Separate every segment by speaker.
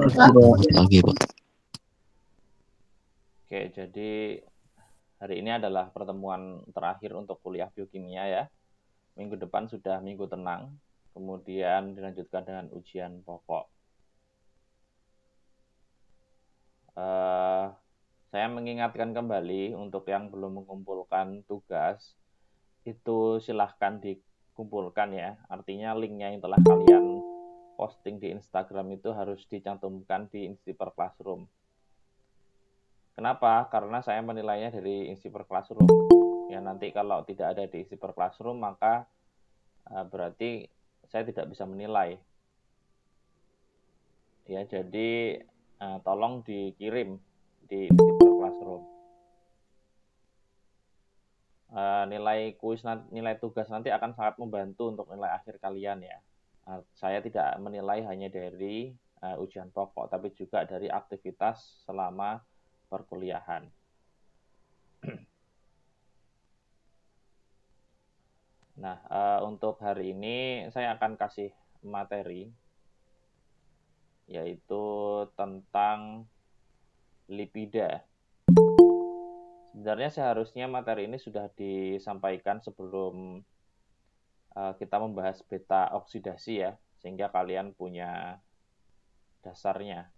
Speaker 1: Selamat pagi, Pak.
Speaker 2: Oke, jadi hari ini adalah pertemuan terakhir untuk kuliah biokimia ya. Minggu depan sudah minggu tenang, kemudian dilanjutkan dengan ujian pokok. Saya mengingatkan kembali untuk yang belum mengumpulkan tugas, itu silahkan dikumpulkan ya. Artinya linknya yang telah kalian posting di Instagram itu harus dicantumkan di Instiper Classroom. Kenapa? Karena saya menilainya dari Instiper Classroom. Ya nanti kalau tidak ada di Instiper Classroom maka berarti saya tidak bisa menilai. Ya jadi tolong dikirim di Instiper Classroom. Nilai kuis, nilai tugas nanti akan sangat membantu untuk nilai akhir kalian ya. Saya tidak menilai hanya dari ujian pokok, tapi juga dari aktivitas selama perkuliahan. Nah, untuk hari ini saya akan kasih materi, yaitu tentang lipida. Sebenarnya seharusnya materi ini sudah disampaikan sebelum kita membahas beta oksidasi ya, sehingga kalian punya dasarnya.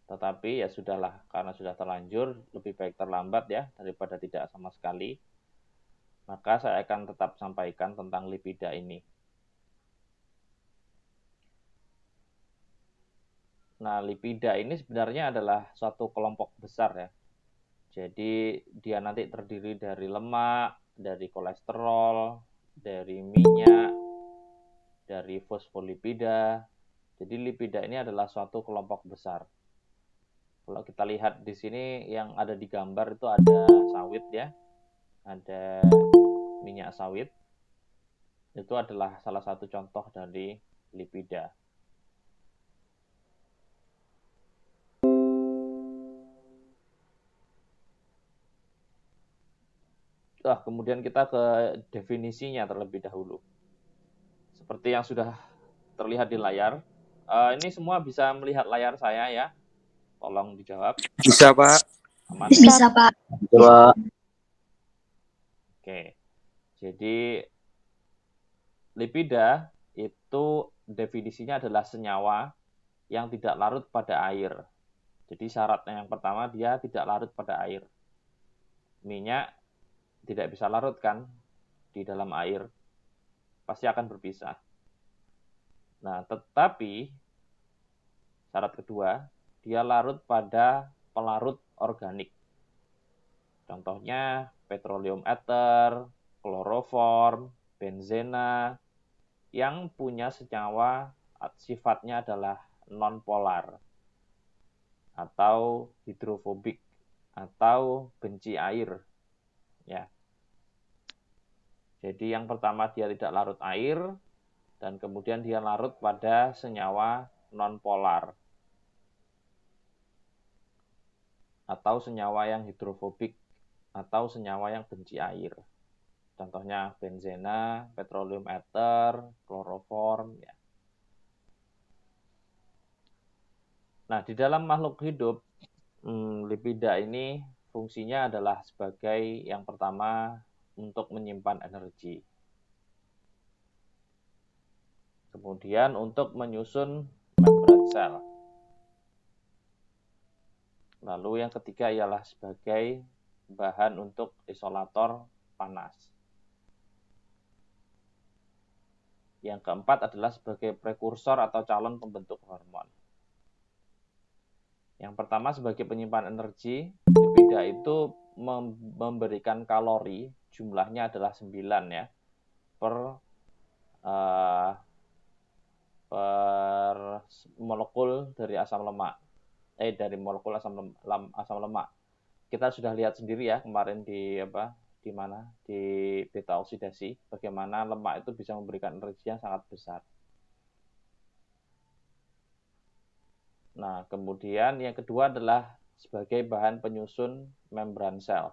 Speaker 2: Tetapi ya sudahlah, karena sudah terlanjur, lebih baik terlambat ya, daripada tidak sama sekali. Maka saya akan tetap sampaikan tentang lipida ini. Nah, lipida ini sebenarnya adalah suatu kelompok besar ya. Jadi dia nanti terdiri dari lemak, dari kolesterol, dari minyak, dari fosfolipida. Jadi lipida ini adalah suatu kelompok besar. Kalau kita lihat di sini yang ada di gambar itu ada sawit ya, ada minyak sawit. Itu adalah salah satu contoh dari lipida. Kemudian kita ke definisinya terlebih dahulu. Seperti yang sudah terlihat di layar. Ini semua bisa melihat layar saya ya. Tolong dijawab.
Speaker 3: Bisa, Pak.
Speaker 2: Aman ya?
Speaker 4: Bisa, Pak.
Speaker 1: Bisa.
Speaker 2: Oke. Jadi lipida itu definisinya adalah senyawa yang tidak larut pada air. Jadi syaratnya yang pertama dia tidak larut pada air. Minyak tidak bisa larut kan di dalam air. Pasti akan berpisah. Nah, tetapi syarat kedua, dia larut pada pelarut organik. Contohnya petroleum ether, kloroform, benzena, yang punya senyawa sifatnya adalah non-polar atau hidrofobik atau benci air. Ya. Jadi yang pertama dia tidak larut air dan kemudian dia larut pada senyawa non-polar atau senyawa yang hidrofobik atau senyawa yang benci air. Contohnya benzena, petroleum ether, kloroform. Ya. Nah, di dalam makhluk hidup, lipida ini fungsinya adalah sebagai yang pertama untuk menyimpan energi. Kemudian untuk menyusun membran sel. Lalu yang ketiga ialah sebagai bahan untuk isolator panas. Yang keempat adalah sebagai prekursor atau calon pembentuk hormon. Yang pertama sebagai penyimpan energi, lipida itu memberikan kalori, jumlahnya adalah 9 ya, per molekul dari asam lemak. Dari molekul asam lemak. Kita sudah lihat sendiri ya kemarin di beta oksidasi, bagaimana lemak itu bisa memberikan energi yang sangat besar. Nah, kemudian yang kedua adalah sebagai bahan penyusun membran sel.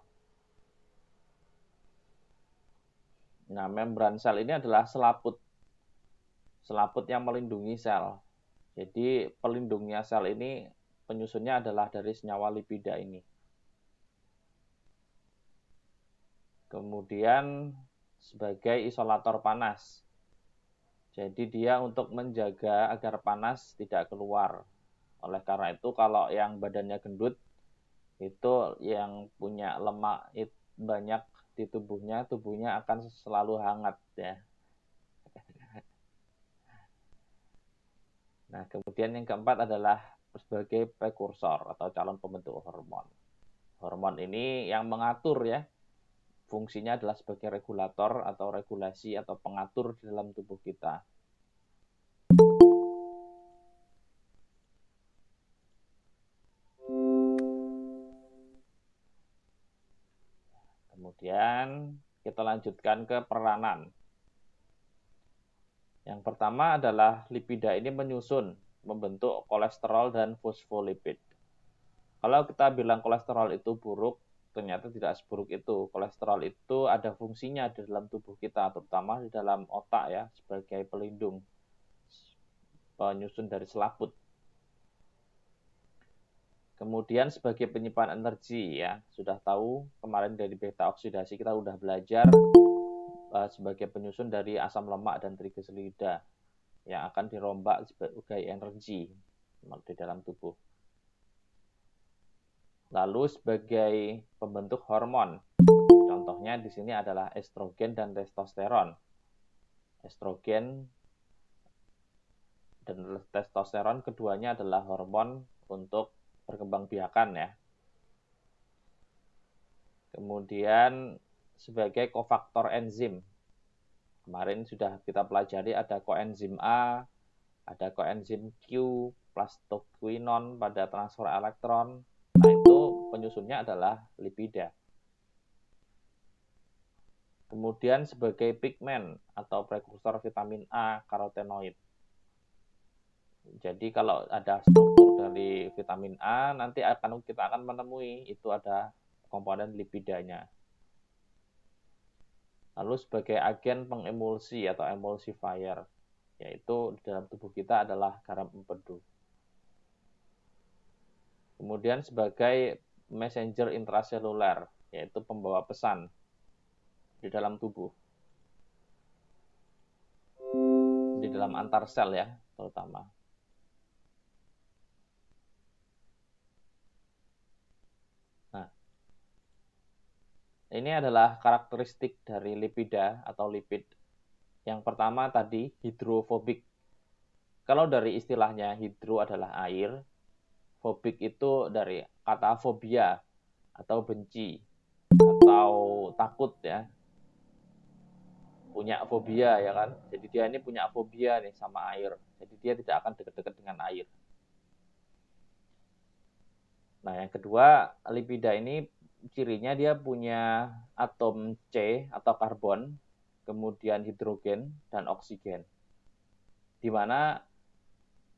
Speaker 2: Nah, membran sel ini adalah selaput yang melindungi sel. Jadi pelindungnya sel ini, penyusunnya adalah dari senyawa lipida ini. Kemudian sebagai isolator panas. Jadi dia untuk menjaga agar panas tidak keluar. Oleh karena itu kalau yang badannya gendut, itu yang punya lemak banyak di tubuhnya akan selalu hangat ya. Nah, kemudian yang keempat adalah sebagai prekursor atau calon pembentuk hormon. Hormon ini yang mengatur ya, fungsinya adalah sebagai regulator atau regulasi atau pengatur di dalam tubuh kita. Kemudian kita lanjutkan ke peranan. Yang pertama adalah lipida ini menyusun, membentuk kolesterol dan fosfolipid. Kalau kita bilang kolesterol itu buruk, ternyata tidak seburuk itu. Kolesterol itu ada fungsinya di dalam tubuh kita, terutama di dalam otak ya, sebagai pelindung, penyusun dari selaput. Kemudian sebagai penyimpan energi ya, sudah tahu kemarin dari beta oksidasi kita sudah belajar sebagai penyusun dari asam lemak dan trigliserida yang akan dirombak sebagai energi di dalam tubuh. Lalu sebagai pembentuk hormon, contohnya di sini adalah estrogen dan testosteron. Estrogen dan testosteron keduanya adalah hormon untuk perkembangbiakan ya. Kemudian sebagai kofaktor enzim. Kemarin sudah kita pelajari ada koenzim A, ada koenzim Q, plastoquinon pada transfer elektron. Nah, itu penyusunnya adalah lipida. Kemudian sebagai pigmen atau prekursor vitamin A, karotenoid. Jadi kalau ada struktur dari vitamin A, nanti kita akan menemui itu ada komponen lipidanya. Lalu sebagai agen pengemulsi atau emulsifier, yaitu di dalam tubuh kita adalah garam empedu. Kemudian sebagai messenger intraseluler, yaitu pembawa pesan di dalam tubuh. Di dalam antar sel ya, terutama. Nah, ini adalah karakteristik dari lipida atau lipid. Yang pertama tadi hidrofobik. Kalau dari istilahnya hidro adalah air, fobik itu dari kata fobia atau benci atau takut ya. Punya fobia ya kan. Jadi dia ini punya fobia nih sama air. Jadi dia tidak akan dekat-dekat dengan air. Nah, yang kedua, lipida ini cirinya dia punya atom C atau karbon, kemudian hidrogen dan oksigen. Di mana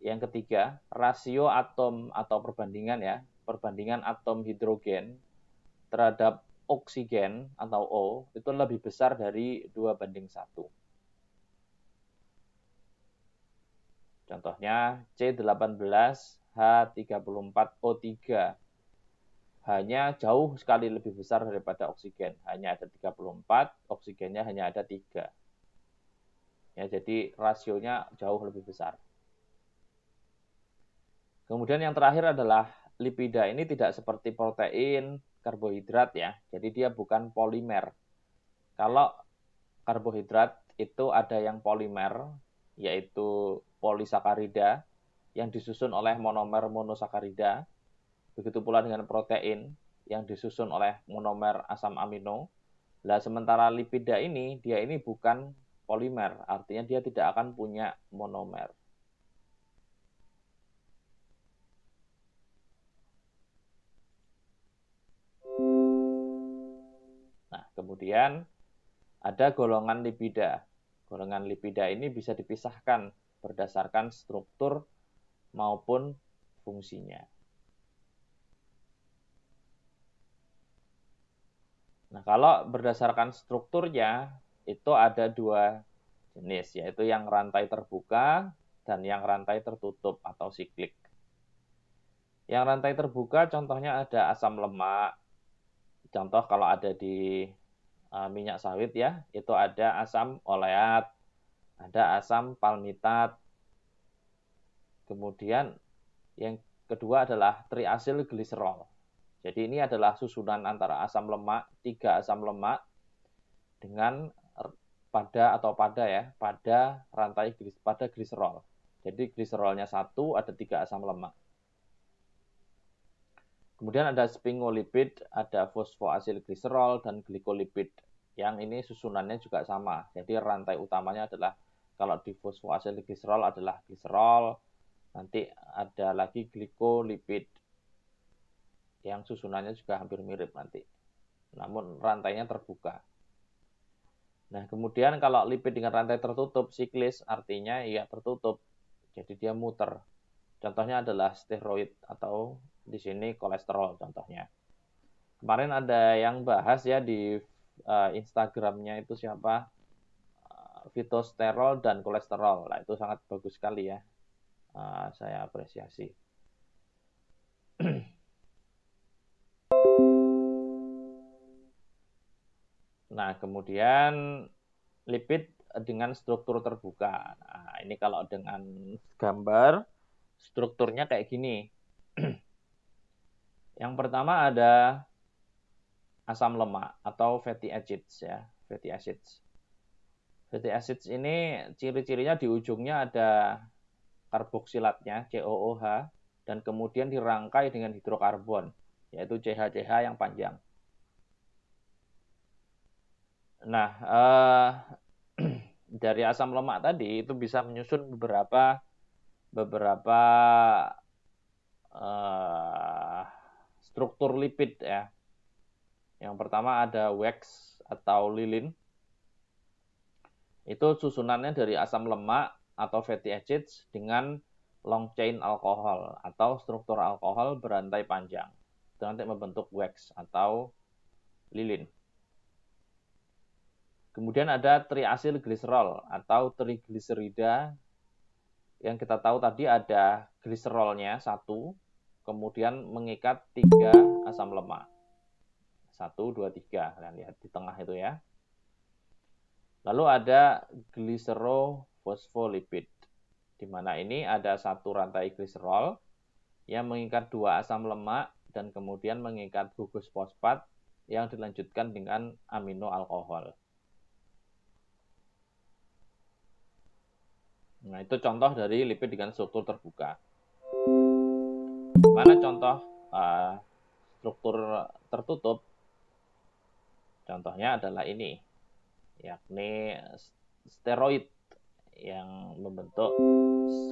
Speaker 2: yang ketiga, rasio atom atau perbandingan atom hidrogen terhadap oksigen atau O itu lebih besar dari 2:1. Contohnya C18H34O3 hanya jauh sekali lebih besar daripada oksigen. Hanya ada 34, oksigennya hanya ada 3. Ya, jadi rasionya jauh lebih besar. Kemudian yang terakhir adalah lipida ini tidak seperti protein, karbohidrat ya. Jadi dia bukan polimer. Kalau karbohidrat itu ada yang polimer, yaitu polisakarida, yang disusun oleh monomer monosakarida. Begitu pula dengan protein, yang disusun oleh monomer asam amino. Nah, sementara lipida ini, dia ini bukan polimer, artinya dia tidak akan punya monomer. Nah, kemudian ada golongan lipida. Golongan lipida ini bisa dipisahkan berdasarkan struktur maupun fungsinya. Nah, kalau berdasarkan strukturnya, itu ada 2 jenis, yaitu yang rantai terbuka dan yang rantai tertutup atau siklik. Yang rantai terbuka contohnya ada asam lemak. Contoh kalau ada di minyak sawit ya, itu ada asam oleat, ada asam palmitat. Kemudian yang kedua adalah triasil gliserol. Jadi ini adalah susunan antara asam lemak, 3 asam lemak dengan pada rantai pada gliserol. Jadi gliserolnya 1, ada 3 asam lemak. Kemudian ada sphingolipid, ada fosfoasil gliserol dan glikolipid. Yang ini susunannya juga sama. Jadi rantai utamanya adalah kalau di fosfoasil gliserol adalah gliserol, nanti ada lagi glikolipid yang susunannya juga hampir mirip nanti. Namun rantainya terbuka. Nah, kemudian kalau lipid dengan rantai tertutup, siklis, artinya ya tertutup. Jadi dia muter. Contohnya adalah steroid atau di sini kolesterol contohnya. Kemarin ada yang bahas ya di Instagramnya itu siapa? Fitosterol dan kolesterol. Nah, itu sangat bagus sekali ya. Saya apresiasi. Nah, kemudian lipid dengan struktur terbuka. Nah, ini kalau dengan gambar, strukturnya kayak gini. Yang pertama ada asam lemak atau fatty acids ya, fatty acids. Fatty acids ini ciri-cirinya di ujungnya ada karboksilatnya, COOH, dan kemudian dirangkai dengan hidrokarbon, yaitu CH-CH yang panjang. Nah, dari asam lemak tadi itu bisa menyusun beberapa struktur lipid ya. Yang pertama ada wax atau lilin. Itu susunannya dari asam lemak atau fatty acids dengan long chain alkohol atau struktur alkohol berantai panjang. Itu nanti membentuk wax atau lilin. Kemudian ada triasil gliserol atau trigliserida. Yang kita tahu tadi ada gliserolnya 1, kemudian mengikat 3 asam lemak. 1, 2, 3. Kalian lihat di tengah itu ya. Lalu ada gliserofosfolipid, di mana ini ada 1 rantai gliserol yang mengikat 2 asam lemak dan kemudian mengikat gugus fosfat yang dilanjutkan dengan amino alkohol. Nah, itu contoh dari lipid dengan struktur terbuka. Gimana contoh struktur tertutup? Contohnya adalah ini, yakni steroid yang membentuk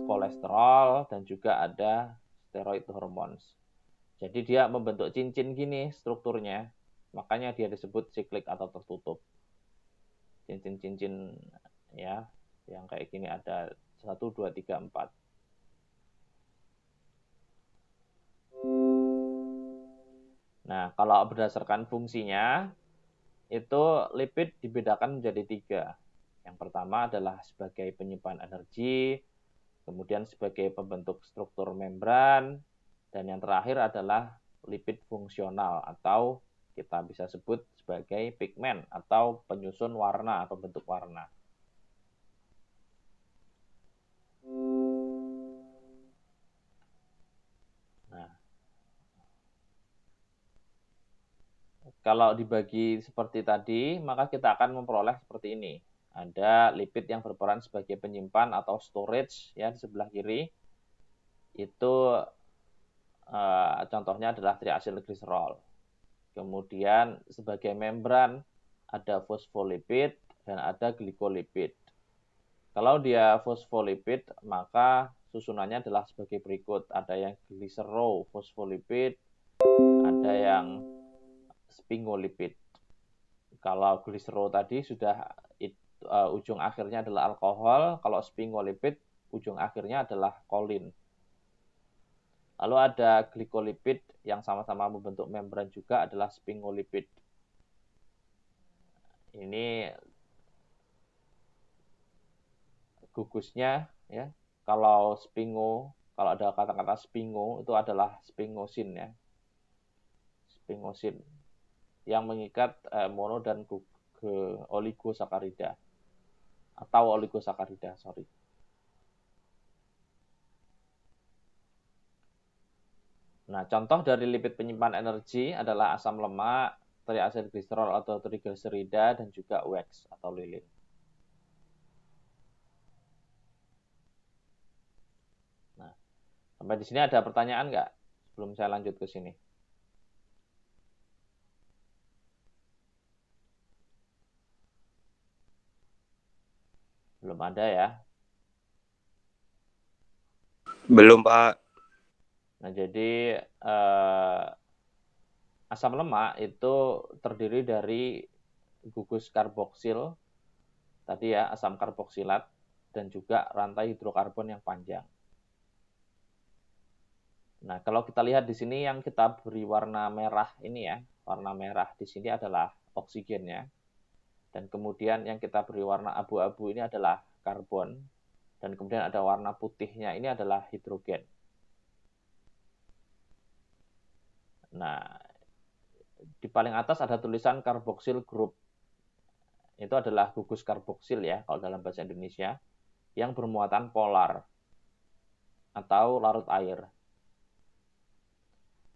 Speaker 2: kolesterol dan juga ada steroid hormones. Jadi dia membentuk cincin gini strukturnya, makanya dia disebut siklik atau tertutup. Cincin-cincin ya, yang kayak gini ada 1, 2, 3, 4. Nah, kalau berdasarkan fungsinya, itu lipid dibedakan menjadi 3. Yang pertama adalah sebagai penyimpan energi, kemudian sebagai pembentuk struktur membran, dan yang terakhir adalah lipid fungsional atau kita bisa sebut sebagai pigmen atau penyusun warna atau bentuk warna. Nah, kalau dibagi seperti tadi, maka kita akan memperoleh seperti ini. Ada lipid yang berperan sebagai penyimpan atau storage ya di sebelah kiri. Itu contohnya adalah triasil gliserol. Kemudian sebagai membran ada fosfolipid dan ada glikolipid. Kalau dia fosfolipid, maka susunannya adalah sebagai berikut. Ada yang gliserofosfolipid, ada yang sphingolipid. Kalau glisero tadi sudah ujung akhirnya adalah alkohol, kalau sphingolipid ujung akhirnya adalah kolin. Lalu ada glikolipid yang sama-sama membentuk membran juga adalah sphingolipid. Ini gugusnya ya. kalau spingo, kalau ada kata-kata spingo itu adalah sphingosine ya. Sphingosine yang mengikat mono dan oligosakarida atau oligosakarida, sorry. Nah, contoh dari lipid penyimpan energi adalah asam lemak, triacylglycerol atau trigliserida, dan juga wax atau lilin. Nah, sampai di sini ada pertanyaan nggak sebelum saya lanjut ke sini? Belum ada ya?
Speaker 3: Belum, Pak.
Speaker 2: Nah, jadi asam lemak itu terdiri dari gugus karboksil, tadi ya, asam karboksilat, dan juga rantai hidrokarbon yang panjang. Nah, kalau kita lihat di sini yang kita beri warna merah ini ya, warna merah di sini adalah oksigennya. Dan kemudian yang kita beri warna abu-abu ini adalah karbon. Dan kemudian ada warna putihnya ini adalah hidrogen. Nah, di paling atas ada tulisan karboksil group. Itu adalah gugus karboksil ya, kalau dalam bahasa Indonesia, yang bermuatan polar atau larut air.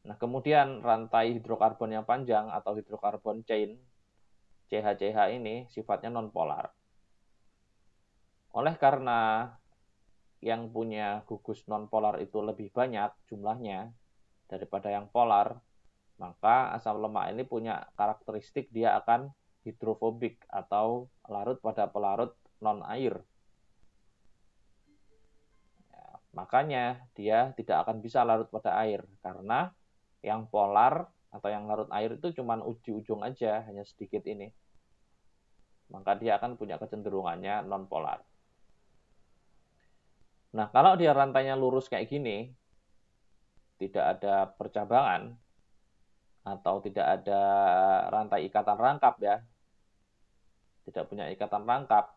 Speaker 2: Nah, kemudian rantai hidrokarbon yang panjang atau hidrokarbon chain, CH-CH ini sifatnya non-polar. Oleh karena yang punya gugus non-polar itu lebih banyak jumlahnya daripada yang polar, maka asam lemak ini punya karakteristik dia akan hidrofobik atau larut pada pelarut non-air. Ya, makanya dia tidak akan bisa larut pada air, karena yang polar atau yang larut air itu cuma ujung aja, hanya sedikit ini. Maka dia akan punya kecenderungannya non-polar. Nah, kalau dia rantainya lurus kayak gini, tidak ada percabangan, atau tidak ada rantai ikatan rangkap ya, tidak punya ikatan rangkap,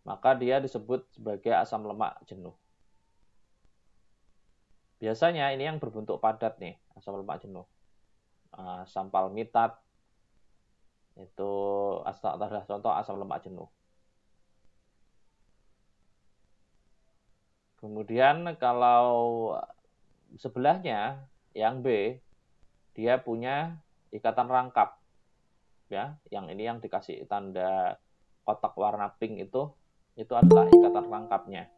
Speaker 2: maka dia disebut sebagai asam lemak jenuh. Biasanya ini yang berbentuk padat nih, asam lemak jenuh. Asam palmitat, itu adalah contoh asam lemak jenuh. Kemudian kalau sebelahnya, yang B, dia punya ikatan rangkap. Ya, yang ini yang dikasih tanda kotak warna pink itu adalah ikatan rangkapnya.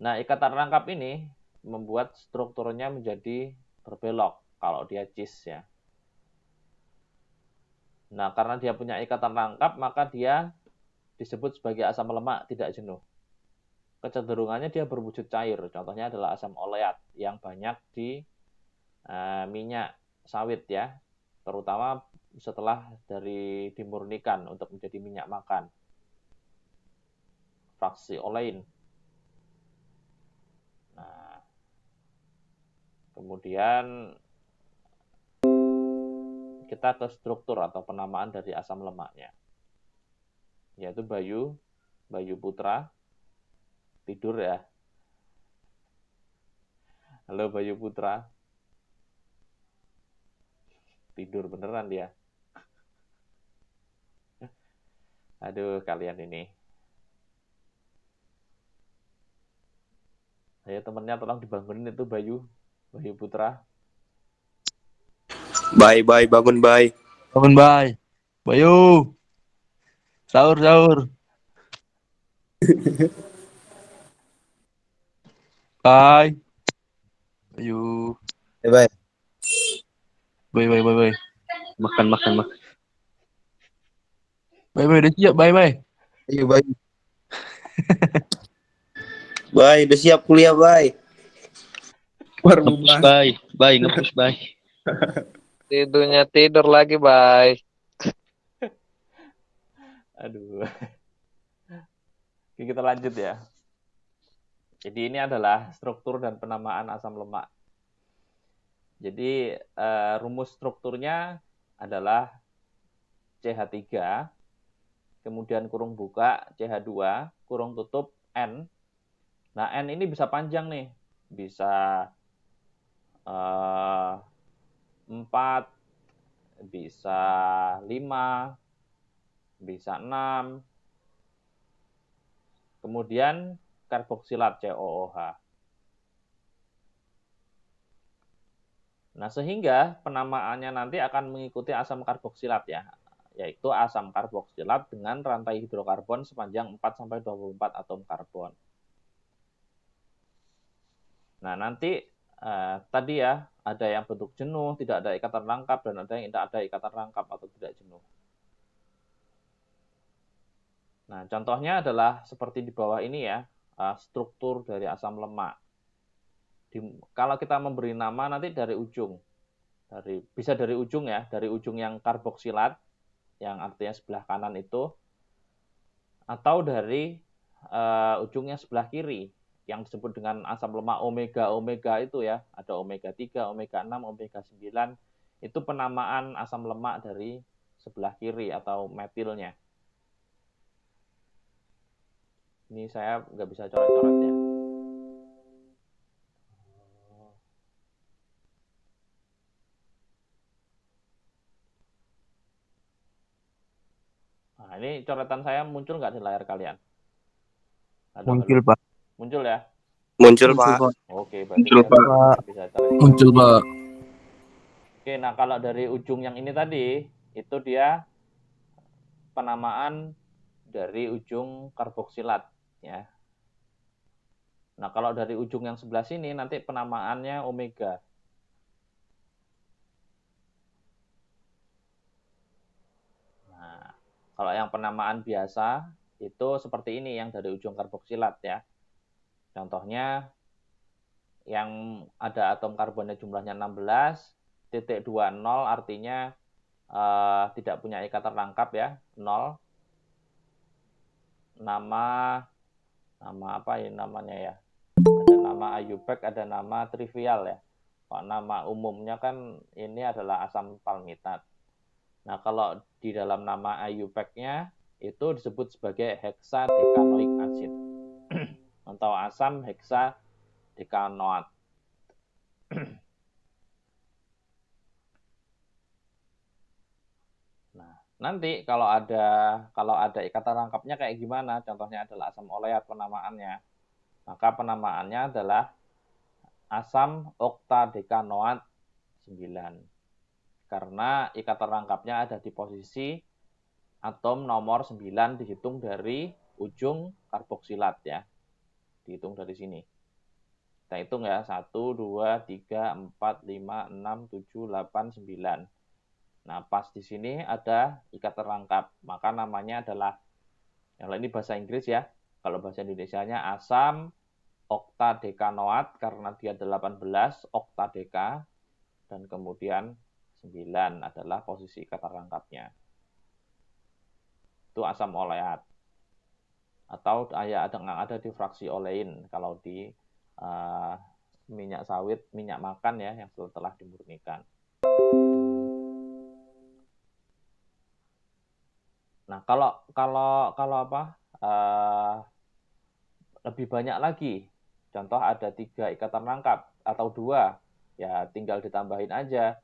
Speaker 2: Nah, ikatan rangkap ini membuat strukturnya menjadi berbelok kalau dia cis ya. Nah, karena dia punya ikatan rangkap, maka dia disebut sebagai asam lemak tidak jenuh. Kecenderungannya dia berwujud cair. Contohnya adalah asam oleat yang banyak di minyak sawit ya, terutama setelah dari dimurnikan untuk menjadi minyak makan. Fraksi olein. Nah, kemudian kita ke struktur atau penamaan dari asam lemaknya, yaitu Bayu Putra. Tidur ya. Halo Bayu Putra. Tidur beneran dia. Aduh, kalian ini. Ayo temennya tolong dibangunin itu Bayu Putra.
Speaker 3: Bye, bangun, bye.
Speaker 1: Bangun, Bay. Bayu. Sahur. Bay. Bayu.
Speaker 3: Bye.
Speaker 1: Bay.
Speaker 3: Makan.
Speaker 1: Bay, udah siap, Bay.
Speaker 3: Ayo, bye. Bye, udah siap kuliah, bye.
Speaker 1: Ngepus, Bay. Ngepus, Bay.
Speaker 4: Tidurnya tidur lagi, Bay.
Speaker 2: Aduh. Oke, kita lanjut ya. Jadi ini adalah struktur dan penamaan asam lemak. Jadi rumus strukturnya adalah CH3, kemudian kurung buka CH2, kurung tutup N. Nah, N ini bisa panjang nih. Bisa 4, bisa 5, bisa 6. Kemudian karboksilat COOH. Nah, sehingga penamaannya nanti akan mengikuti asam karboksilat ya, yaitu asam karboksilat dengan rantai hidrokarbon sepanjang 4-24 atom karbon. Nah, nanti tadi ya, ada yang bentuk jenuh, tidak ada ikatan rangkap, dan ada yang tidak ada ikatan rangkap atau tidak jenuh. Nah, contohnya adalah seperti di bawah ini ya, struktur dari asam lemak. Kalau kita memberi nama nanti dari ujung, bisa dari ujung ya, dari ujung yang karboksilat, yang artinya sebelah kanan itu, atau dari ujungnya sebelah kiri, yang disebut dengan asam lemak omega itu ya, ada omega 3, omega 6, omega 9, itu penamaan asam lemak dari sebelah kiri atau metilnya. Ini saya nggak bisa coret-coret ya. Nah, ini coretan saya muncul nggak di layar kalian?
Speaker 1: Muncul, Pak.
Speaker 2: Muncul ya?
Speaker 3: Muncul, Pak.
Speaker 2: Oke, berarti
Speaker 1: Muncul, Pak.
Speaker 2: bisa coret.
Speaker 1: Muncul, Pak.
Speaker 2: Oke, nah kalau dari ujung yang ini tadi, itu dia penamaan dari ujung karboksilat ya. Nah, kalau dari ujung yang sebelah sini nanti penamaannya omega. Nah, kalau yang penamaan biasa itu seperti ini yang dari ujung karboksilat ya. Contohnya yang ada atom karbonnya jumlahnya 16,20 artinya tidak punya ikatan rangkap ya, 0. Nama apa ya namanya ya? Ada nama IUPAC, ada nama trivial ya. Kalau nama umumnya kan ini adalah asam palmitat. Nah, kalau di dalam nama IUPAC-nya itu disebut sebagai hexadecanoic acid atau asam hexadecanoat. Nah, nanti kalau ada ikatan rangkapnya kayak gimana? Contohnya adalah asam oleat penamaannya. Maka penamaannya adalah asam oktadekanoat 9. Karena ikatan rangkapnya ada di posisi atom nomor 9 dihitung dari ujung karboksilat ya. Dihitung dari sini. Kita hitung ya, 1, 2, 3, 4, 5, 6, 7, 8, 9. Nah, pas di sini ada ikatan rangkap. Maka namanya adalah, yang lain ini bahasa Inggris ya. Kalau bahasa Indonesianya asam oktadekanoat karena dia 18 oktadeka dan kemudian 9 adalah posisi ikatan rangkapnya. Itu asam oleat. Atau ada di fraksi olein kalau di minyak sawit, minyak makan ya yang telah dimurnikan. Nah, kalau apa? Lebih banyak lagi. Contoh ada 3 ikatan rangkap atau 2, ya tinggal ditambahin aja.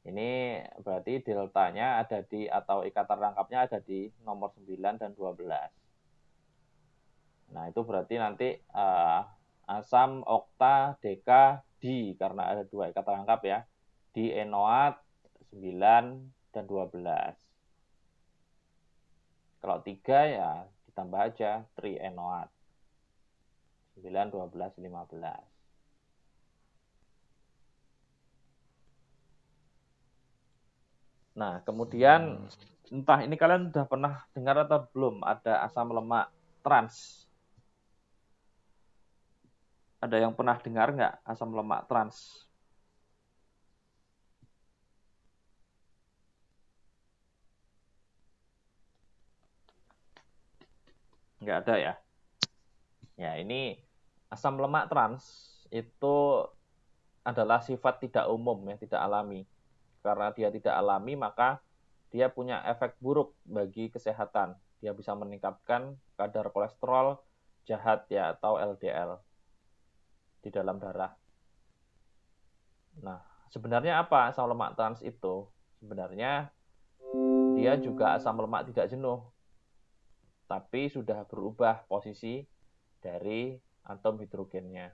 Speaker 2: Ini berarti deltanya ada di, atau ikatan rangkapnya ada di nomor 9 dan 12. Nah, itu berarti nanti asam oktadeka di, karena ada 2 ikatan rangkap ya, di enoat 9 dan 12. Kalau 3 ya ditambah aja trienoat 9, 12, 15. Nah, kemudian entah ini kalian sudah pernah dengar atau belum ada asam lemak trans. Ada yang pernah dengar nggak asam lemak trans? Nggak ada ya? Ya, ini asam lemak trans itu adalah sifat tidak umum ya, tidak alami. Karena dia tidak alami, maka dia punya efek buruk bagi kesehatan. Dia bisa meningkatkan kadar kolesterol, jahat ya, atau LDL di dalam darah. Nah, sebenarnya apa asam lemak trans itu? Sebenarnya dia juga asam lemak tidak jenuh, tapi sudah berubah posisi dari atom hidrogennya.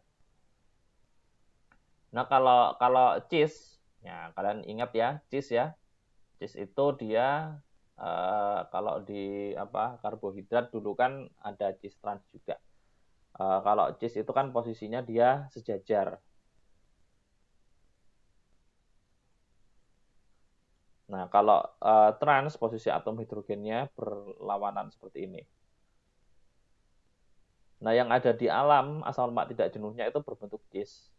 Speaker 2: Nah, kalau cis, ya kalian ingat ya, cis ya. Cis itu dia kalau di karbohidrat dulu kan ada cis trans juga. Kalau cis itu kan posisinya dia sejajar. Nah, kalau trans posisi atom hidrogennya berlawanan seperti ini. Nah, yang ada di alam asam lemak tidak jenuhnya itu berbentuk cis.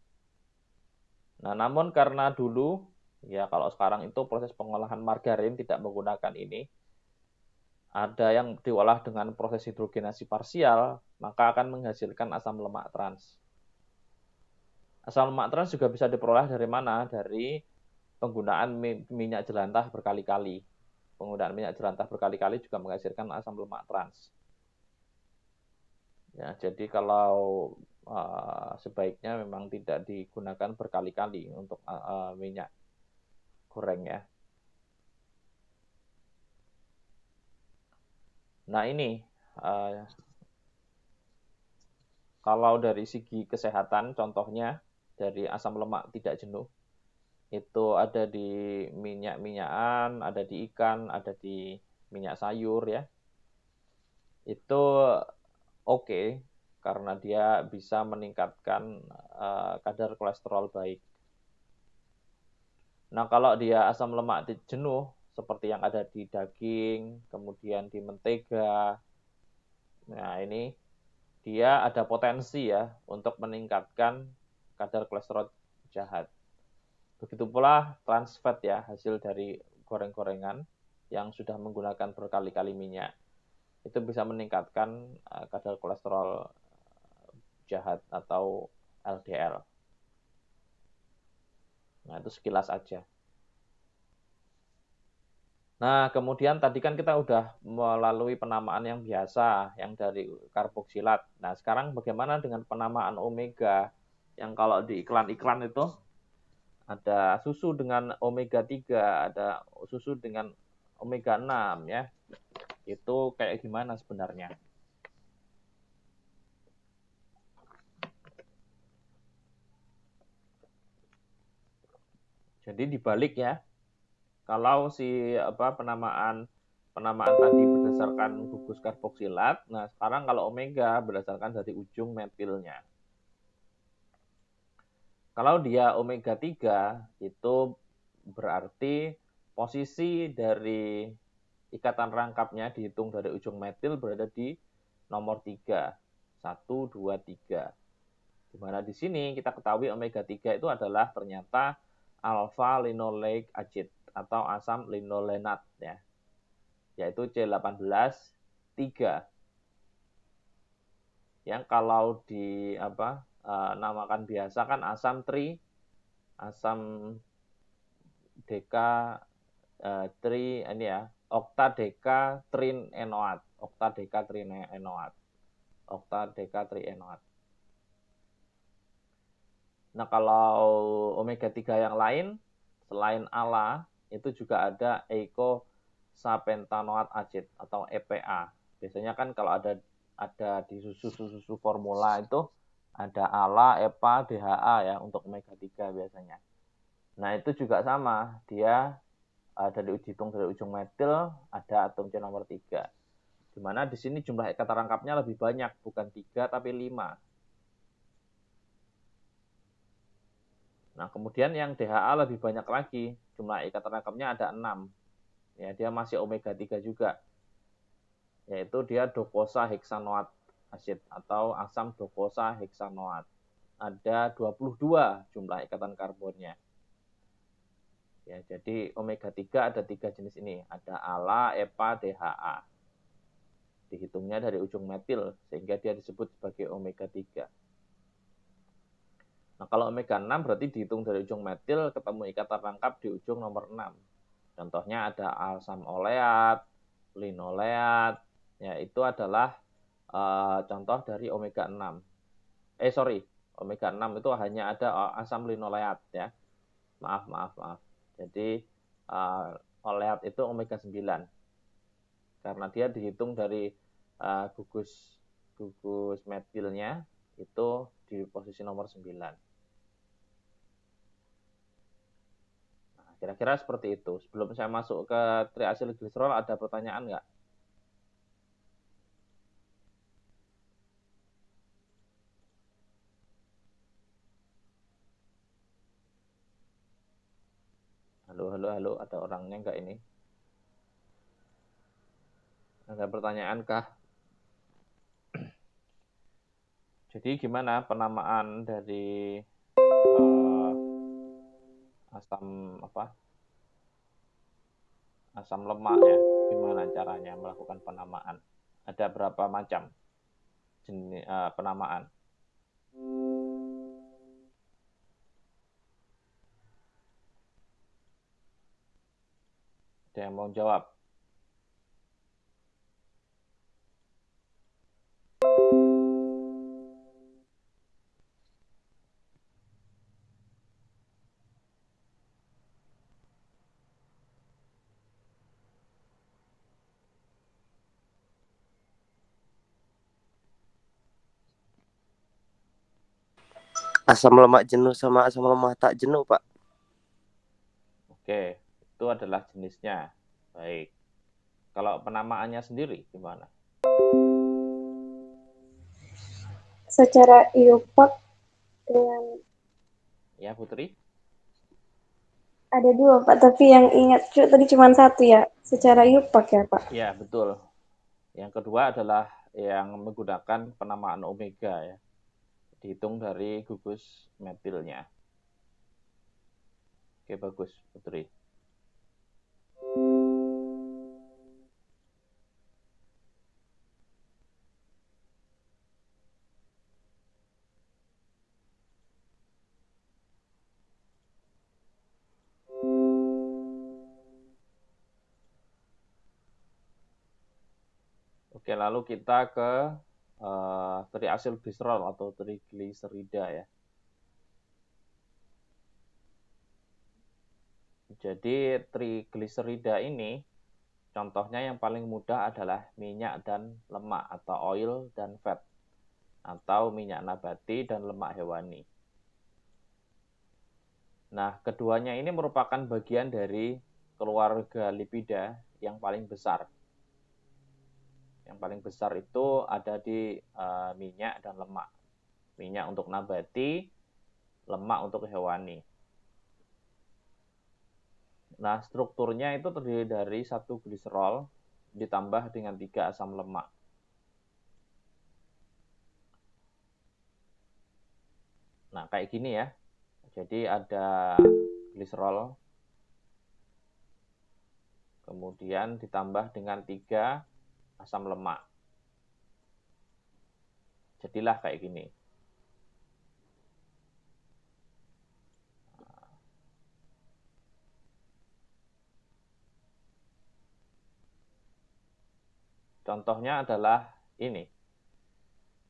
Speaker 2: Nah, namun karena dulu, ya kalau sekarang itu proses pengolahan margarin tidak menggunakan ini, ada yang diolah dengan proses hidrogenasi parsial, maka akan menghasilkan asam lemak trans. Asam lemak trans juga bisa diperoleh dari mana? Dari penggunaan minyak jelantah berkali-kali. Penggunaan minyak jelantah berkali-kali juga menghasilkan asam lemak trans. Ya, jadi kalau sebaiknya memang tidak digunakan berkali-kali untuk minyak goreng ya. Nah ini kalau dari segi kesehatan, contohnya dari asam lemak tidak jenuh, itu ada di minyak-minyakan, ada di ikan, ada di minyak sayur ya. Itu oke, karena dia bisa meningkatkan kadar kolesterol baik. Nah, kalau dia asam lemak jenuh, seperti yang ada di daging, kemudian di mentega, nah ini dia ada potensi ya untuk meningkatkan kadar kolesterol jahat. Begitu pula trans fat ya, hasil dari goreng-gorengan yang sudah menggunakan berkali-kali minyak. Itu bisa meningkatkan kadar kolesterol jahat atau LDL. Nah, itu sekilas aja. Nah, kemudian tadi kan kita udah melalui penamaan yang biasa, yang dari karboksilat. Nah, sekarang bagaimana dengan penamaan omega? Yang kalau di iklan-iklan itu ada susu dengan omega 3, ada susu dengan omega 6 ya. Itu kayak gimana sebenarnya? Jadi dibalik ya. Kalau si penamaan tadi berdasarkan gugus karboksilat, nah sekarang kalau omega berdasarkan dari ujung metilnya. Kalau dia omega 3 itu berarti posisi dari ikatan rangkapnya dihitung dari ujung metil berada di nomor 3. 1, 2, 3. Dimana di sini kita ketahui omega 3 itu adalah ternyata alpha linoleic acid atau asam linolenat ya. Yaitu C18-3. Yang kalau di namakan biasa kan asam deka tri ini ya, octadecatrinenoat. Nah, kalau omega 3 yang lain selain ALA itu juga ada eicosapentaenoate acid atau EPA. Biasanya kan kalau ada di susu formula itu ada ALA, EPA, DHA ya untuk omega 3 biasanya. Nah, itu juga sama, dia dihitung dari ujung metil ada atom C nomor 3. Di mana di sini jumlah ikatan rangkapnya lebih banyak, bukan 3 tapi 5. Nah, kemudian yang DHA lebih banyak lagi, jumlah ikatan rangkapnya ada 6. Ya, dia masih omega 3 juga. Yaitu dia doposa heksanoat acid atau asam doposa heksanoat. Ada 22 jumlah ikatan karbonnya. Ya, jadi omega 3 ada 3 jenis ini, ada ALA, EPA, DHA. Dihitungnya dari ujung metil sehingga dia disebut sebagai omega 3. Nah, kalau omega 6 berarti dihitung dari ujung metil ketemu ikatan rangkap di ujung nomor 6. Contohnya ada asam oleat, linoleat, ya itu adalah contoh dari omega 6. Omega 6 itu hanya ada asam linoleat ya. Maaf. Jadi oleat itu omega 9. Karena dia dihitung dari gugus metilnya itu di posisi nomor 9. Nah, kira-kira seperti itu. Sebelum saya masuk ke triacylglycerol, ada pertanyaan nggak? Halo, ada orangnya nggak ini? Ada pertanyaan kah? Jadi gimana penamaan dari asam lemak ya? Gimana caranya melakukan penamaan? Ada berapa macam jenis penamaan? Ada yang mau jawab?
Speaker 3: Asam lemak jenuh sama asam lemak tak jenuh, Pak.
Speaker 2: Oke, itu adalah jenisnya. Baik. Kalau penamaannya sendiri gimana?
Speaker 5: Secara IUPAC dengan
Speaker 2: Ya, Putri?
Speaker 5: ada 2, Pak, tapi yang ingat tadi cuma 1 ya. Secara IUPAC ya, Pak.
Speaker 2: Ya, betul. Yang kedua adalah yang menggunakan penamaan omega ya. Dihitung dari gugus metilnya. Oke, bagus, Putri. Oke, lalu kita ke triacylglycerol atau trigliserida ya. Jadi trigliserida ini contohnya yang paling mudah adalah minyak dan lemak atau oil dan fat atau minyak nabati dan lemak hewani. Nah, keduanya ini merupakan bagian dari keluarga lipida yang paling besar. Yang paling besar itu ada di minyak dan lemak. Minyak untuk nabati, lemak untuk hewani. Nah, strukturnya itu terdiri dari 1 gliserol ditambah dengan 3 asam lemak. Nah, kayak gini ya. Jadi ada gliserol, kemudian ditambah dengan 3 asam lemak. Jadilah kayak gini. Contohnya adalah ini.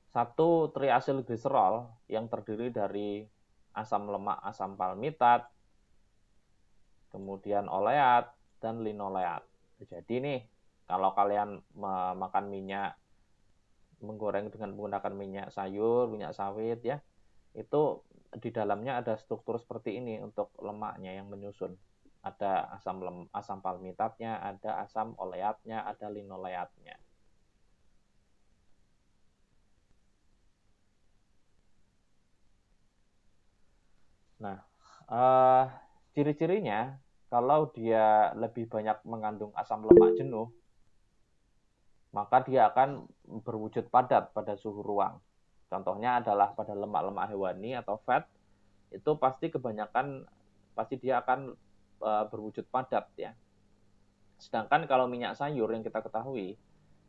Speaker 2: 1 triacylglycerol yang terdiri dari asam lemak asam palmitat, kemudian oleat, dan linoleat. Jadi nih, kalau kalian makan minyak, menggoreng dengan menggunakan minyak sayur, minyak sawit ya, itu di dalamnya ada struktur seperti ini untuk lemaknya yang menyusun. Ada asam palmitatnya, ada asam oleatnya, ada linoleatnya. Nah, ciri-cirinya kalau dia lebih banyak mengandung asam lemak jenuh, maka dia akan berwujud padat pada suhu ruang. Contohnya adalah pada lemak-lemak hewani atau fat, itu pasti dia akan berwujud padat ya. Sedangkan kalau minyak sayur yang kita ketahui,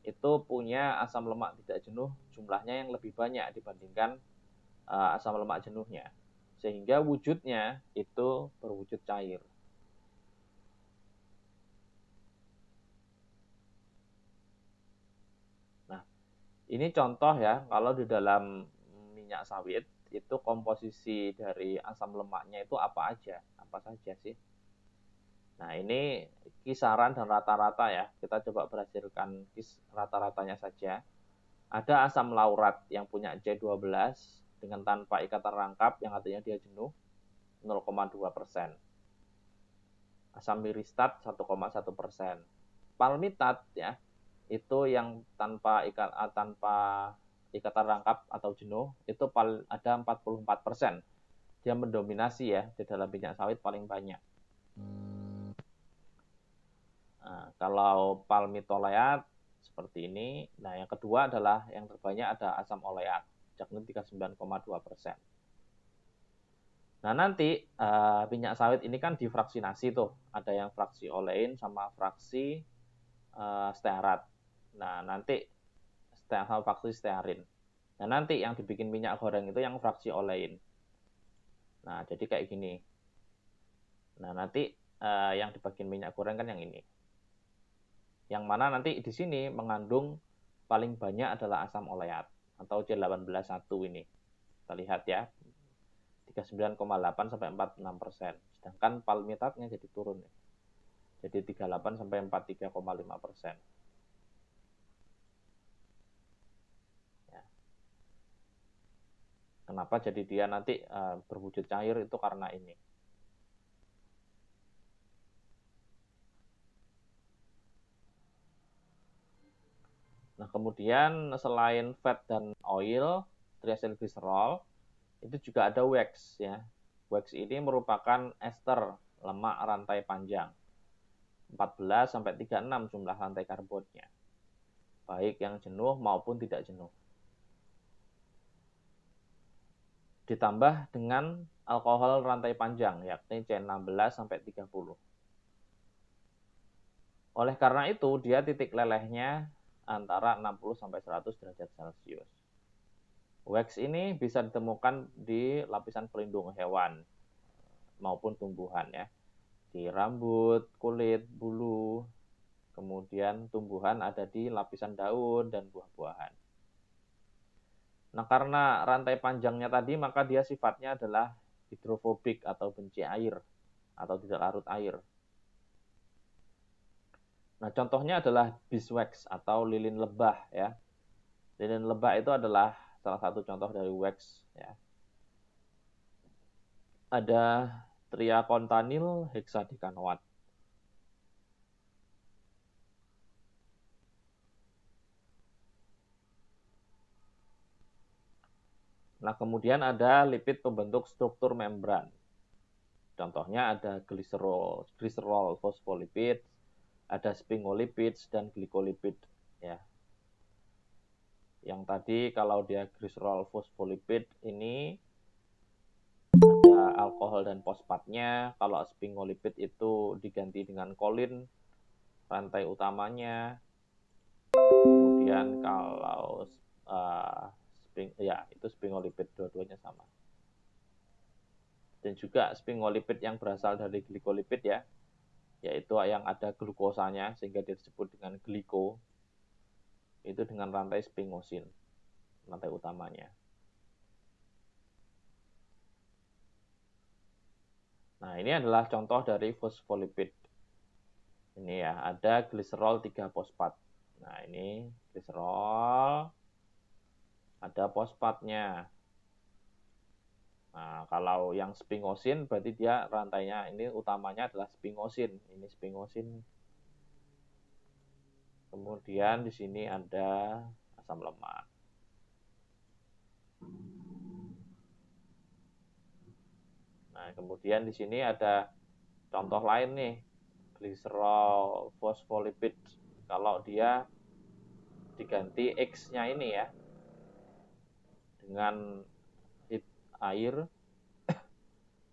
Speaker 2: itu punya asam lemak tidak jenuh jumlahnya yang lebih banyak dibandingkan asam lemak jenuhnya. Sehingga wujudnya itu berwujud cair. Nah, Ini contoh ya, kalau di dalam minyak sawit itu komposisi dari asam lemaknya itu apa saja sih. Nah, ini kisaran dan rata-rata ya. Kita coba berdasarkan rata-ratanya saja. Ada asam laurat yang punya C12 dengan tanpa ikatan rangkap, yang artinya dia jenuh, 0,2%. Asam miristat 1,1%. Palmitat ya, itu yang tanpa ikatan rangkap atau jenuh, itu ada 44%. Dia mendominasi ya di dalam minyak sawit paling banyak. Nah, kalau palmitoleat seperti ini. Nah, yang kedua adalah yang terbanyak ada asam oleat, yakni 39,2%. Nah, nanti minyak sawit ini kan difraksinasi tuh. Ada yang fraksi olein sama fraksi stearat. Nah, nanti sama fraksi stearin. Nah, nanti yang dibikin minyak goreng itu yang fraksi olein. Nah, jadi kayak gini. Nah, nanti yang dibikin minyak goreng kan yang ini. Yang mana nanti di sini mengandung paling banyak adalah asam oleat atau C18.1 ini. Kita lihat ya. 39,8 sampai 46%. Sedangkan palmitatnya jadi turun. Jadi 38 sampai 43,5%. Ya. Kenapa jadi dia nanti berwujud cair itu karena ini. Nah, kemudian selain fat dan oil, triacylglycerol, itu juga ada wax ya. Wax ini merupakan ester lemak rantai panjang. 14 sampai 36 jumlah rantai karbonnya. Baik yang jenuh maupun tidak jenuh. Ditambah dengan alkohol rantai panjang, yakni C16 sampai 30. Oleh karena itu, dia titik lelehnya antara 60 sampai 100 derajat Celcius. Wax ini bisa ditemukan di lapisan pelindung hewan maupun tumbuhan ya. Di rambut, kulit, bulu, kemudian tumbuhan ada di lapisan daun dan buah-buahan. Nah, karena rantai panjangnya tadi, maka dia sifatnya adalah hidrofobik atau benci air atau tidak larut air. Nah, contohnya adalah beeswax atau lilin lebah ya. Lilin lebah itu adalah salah satu contoh dari wax ya. Ada triakontanil heksadekanoat. Nah, kemudian ada lipid pembentuk struktur membran. Contohnya ada glycerol fosfolipid, ada sphingolipids dan glycolipid ya. Yang tadi kalau dia glycerol fosfolipid ini ada alkohol dan fosfatnya. Kalau sphingolipid itu diganti dengan kolin rantai utamanya. Kemudian kalau itu sphingolipid, dua-duanya sama. Dan juga sphingolipid yang berasal dari glikolipid ya, yaitu yang ada glukosanya sehingga disebut dengan gliko, itu dengan rantai sphingosine, rantai utamanya. Nah, ini adalah contoh dari fosfolipid. Ini ya, ada gliserol 3-fosfat. Nah, ini gliserol, ada fosfatnya. Nah, kalau yang sphingosine berarti dia rantainya ini utamanya adalah sphingosine. Ini sphingosine. Kemudian di sini ada asam lemak. Nah, kemudian di sini ada contoh lain nih, gliserol fosfolipid. Kalau dia diganti X-nya ini ya, dengan air,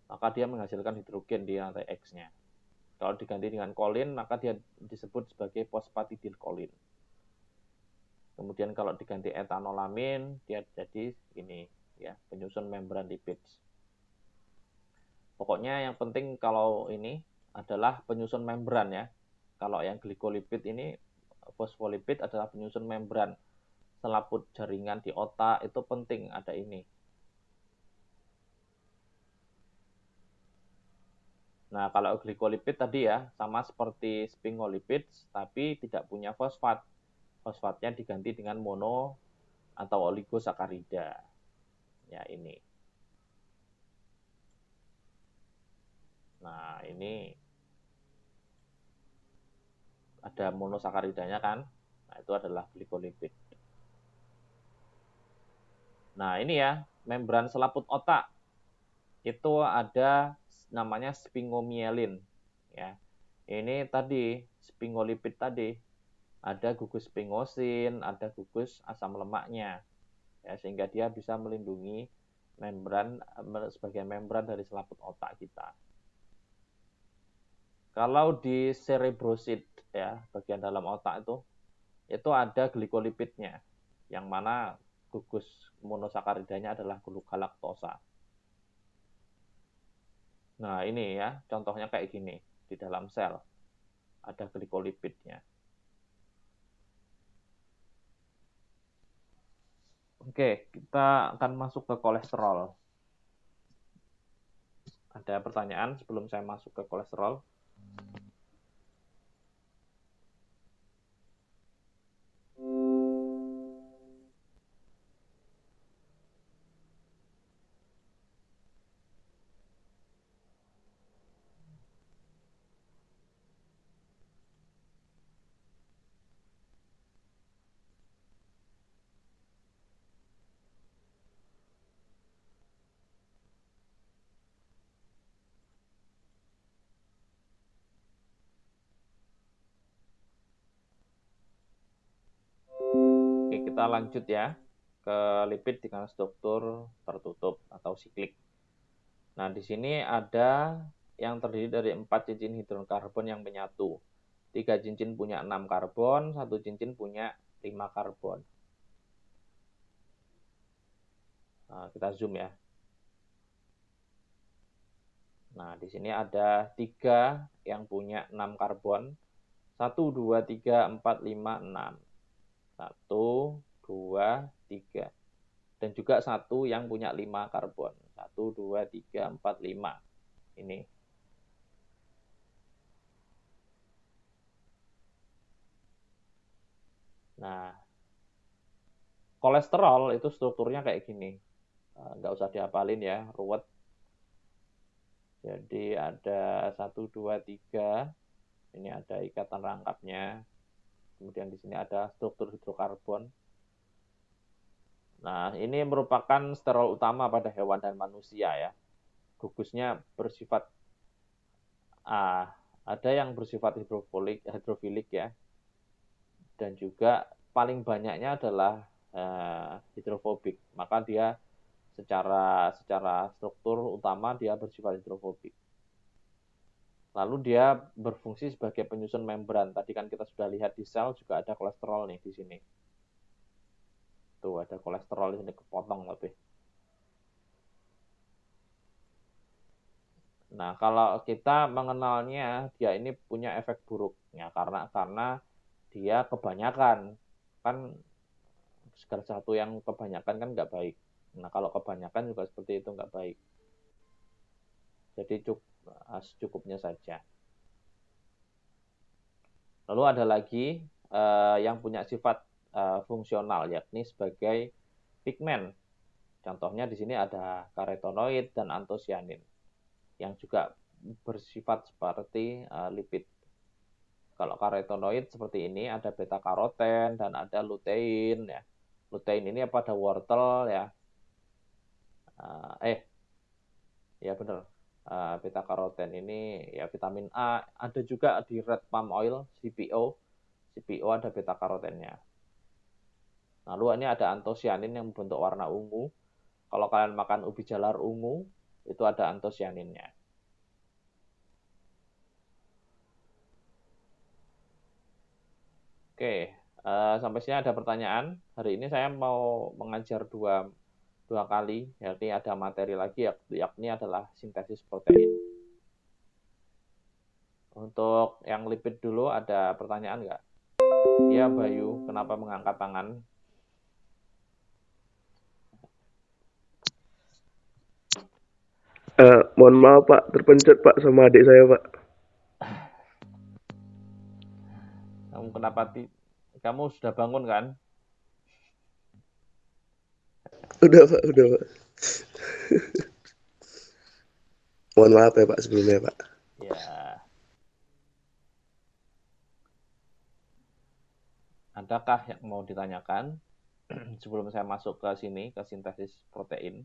Speaker 2: maka dia menghasilkan hidrogen di rantai X-nya. Kalau diganti dengan kolin, maka dia disebut sebagai fosfatidilkolin. Kemudian kalau diganti etanolamin, dia jadi ini ya, penyusun membran lipids. Pokoknya yang penting kalau ini adalah penyusun membran ya. Kalau yang glikolipid ini, fosfolipid adalah penyusun membran. selaput jaringan di otak itu penting ada ini. Nah, kalau glikolipid tadi ya, sama seperti sphingolipids, tapi tidak punya fosfat. Fosfatnya diganti dengan mono atau oligosakarida. Ya, ini. Nah, ini ada monosakaridanya kan? Nah, itu adalah glikolipid. Nah, ini ya, membran selaput otak. Itu ada namanya sphingomyelin. Ya. Ini tadi, sphingolipid tadi. Ada gugus sphingosine, ada gugus asam lemaknya. Ya, sehingga dia bisa melindungi membran sebagai membran dari selaput otak kita. Kalau di cerebrosid ya, bagian dalam otak itu ada glikolipidnya, yang mana gugus monosakaridanya adalah galaktosa. Nah, ini ya, contohnya kayak gini, di dalam sel ada glikolipidnya. Oke, kita akan masuk ke kolesterol. Ada pertanyaan sebelum saya masuk ke kolesterol? Oke, kita lanjut ya ke lipid dengan struktur tertutup atau siklik. Nah, di sini ada yang terdiri dari 4 cincin hidrokarbon yang menyatu. 3 cincin punya 6 karbon, 1 cincin punya 5 karbon. Nah, kita zoom ya. Nah, di sini ada 3 yang punya 6 karbon. 1, 2, 3, 4, 5, 6. 1, 2, 3. Dan juga 1 yang punya 5 karbon. 1, 2, 3, 4, 5. Ini. Nah, kolesterol itu strukturnya kayak gini. Nggak usah dihafalin ya, ruwet. Jadi ada 1, 2, 3. Ini ada ikatan rangkapnya. Kemudian di sini ada struktur hidrokarbon. Nah, ini merupakan sterol utama pada hewan dan manusia ya. Gugusnya bersifat ada yang bersifat hidrofilik ya. Dan juga paling banyaknya adalah hidrofobik. Maka dia secara struktur utama dia bersifat hidrofobik. Lalu dia berfungsi sebagai penyusun membran. Tadi kan kita sudah lihat di sel juga ada kolesterol nih di sini. Tuh ada kolesterol di sini kepotong lebih. Nah, kalau kita mengenalnya dia ini punya efek buruk ya karena dia kebanyakan. Kan segala sesuatu yang kebanyakan kan nggak baik. Nah, kalau kebanyakan juga seperti itu nggak baik. Jadi secukupnya saja. Lalu ada lagi yang punya sifat fungsional, yakni sebagai pigmen. Contohnya di sini ada karotenoid dan antosianin, yang juga bersifat seperti lipid. Kalau karotenoid seperti ini, ada beta karoten dan ada lutein. Ya. Lutein ini pada wortel ya. Ya benar. Beta karoten ini ya vitamin A, ada juga di red palm oil CPO ada beta karotennya. Lalu ini ada antosianin yang membentuk warna ungu. Kalau kalian makan ubi jalar ungu itu ada antosianinnya. Oke, sampai sini ada pertanyaan. Hari ini saya mau mengajar dua kali, yakni ada materi lagi, yakni adalah sintesis protein. Untuk yang lipid dulu, ada pertanyaan nggak? Iya, Bayu, kenapa mengangkat tangan?
Speaker 6: Mohon maaf Pak, terpencet Pak sama adik saya Pak.
Speaker 2: Kamu kenapa kamu sudah bangun kan?
Speaker 6: Udah Pak, udah Pak. Mohon maaf ya Pak sebelumnya Pak.
Speaker 2: Ya. Adakah yang mau ditanyakan sebelum saya masuk ke sini, ke sintesis protein?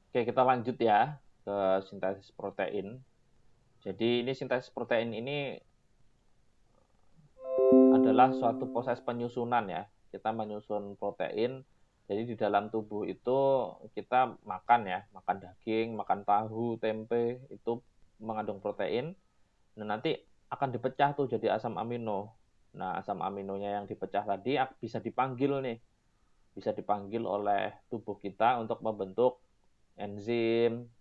Speaker 2: Oke, kita lanjut ya ke sintesis protein. Jadi ini sintesis protein ini adalah suatu proses penyusunan ya. Kita menyusun protein. Jadi di dalam tubuh itu kita makan ya, makan daging, makan tahu, tempe, itu mengandung protein. Nah, nanti akan dipecah tuh jadi asam amino. Nah, asam aminonya yang dipecah tadi bisa dipanggil nih. Bisa dipanggil oleh tubuh kita untuk membentuk enzim,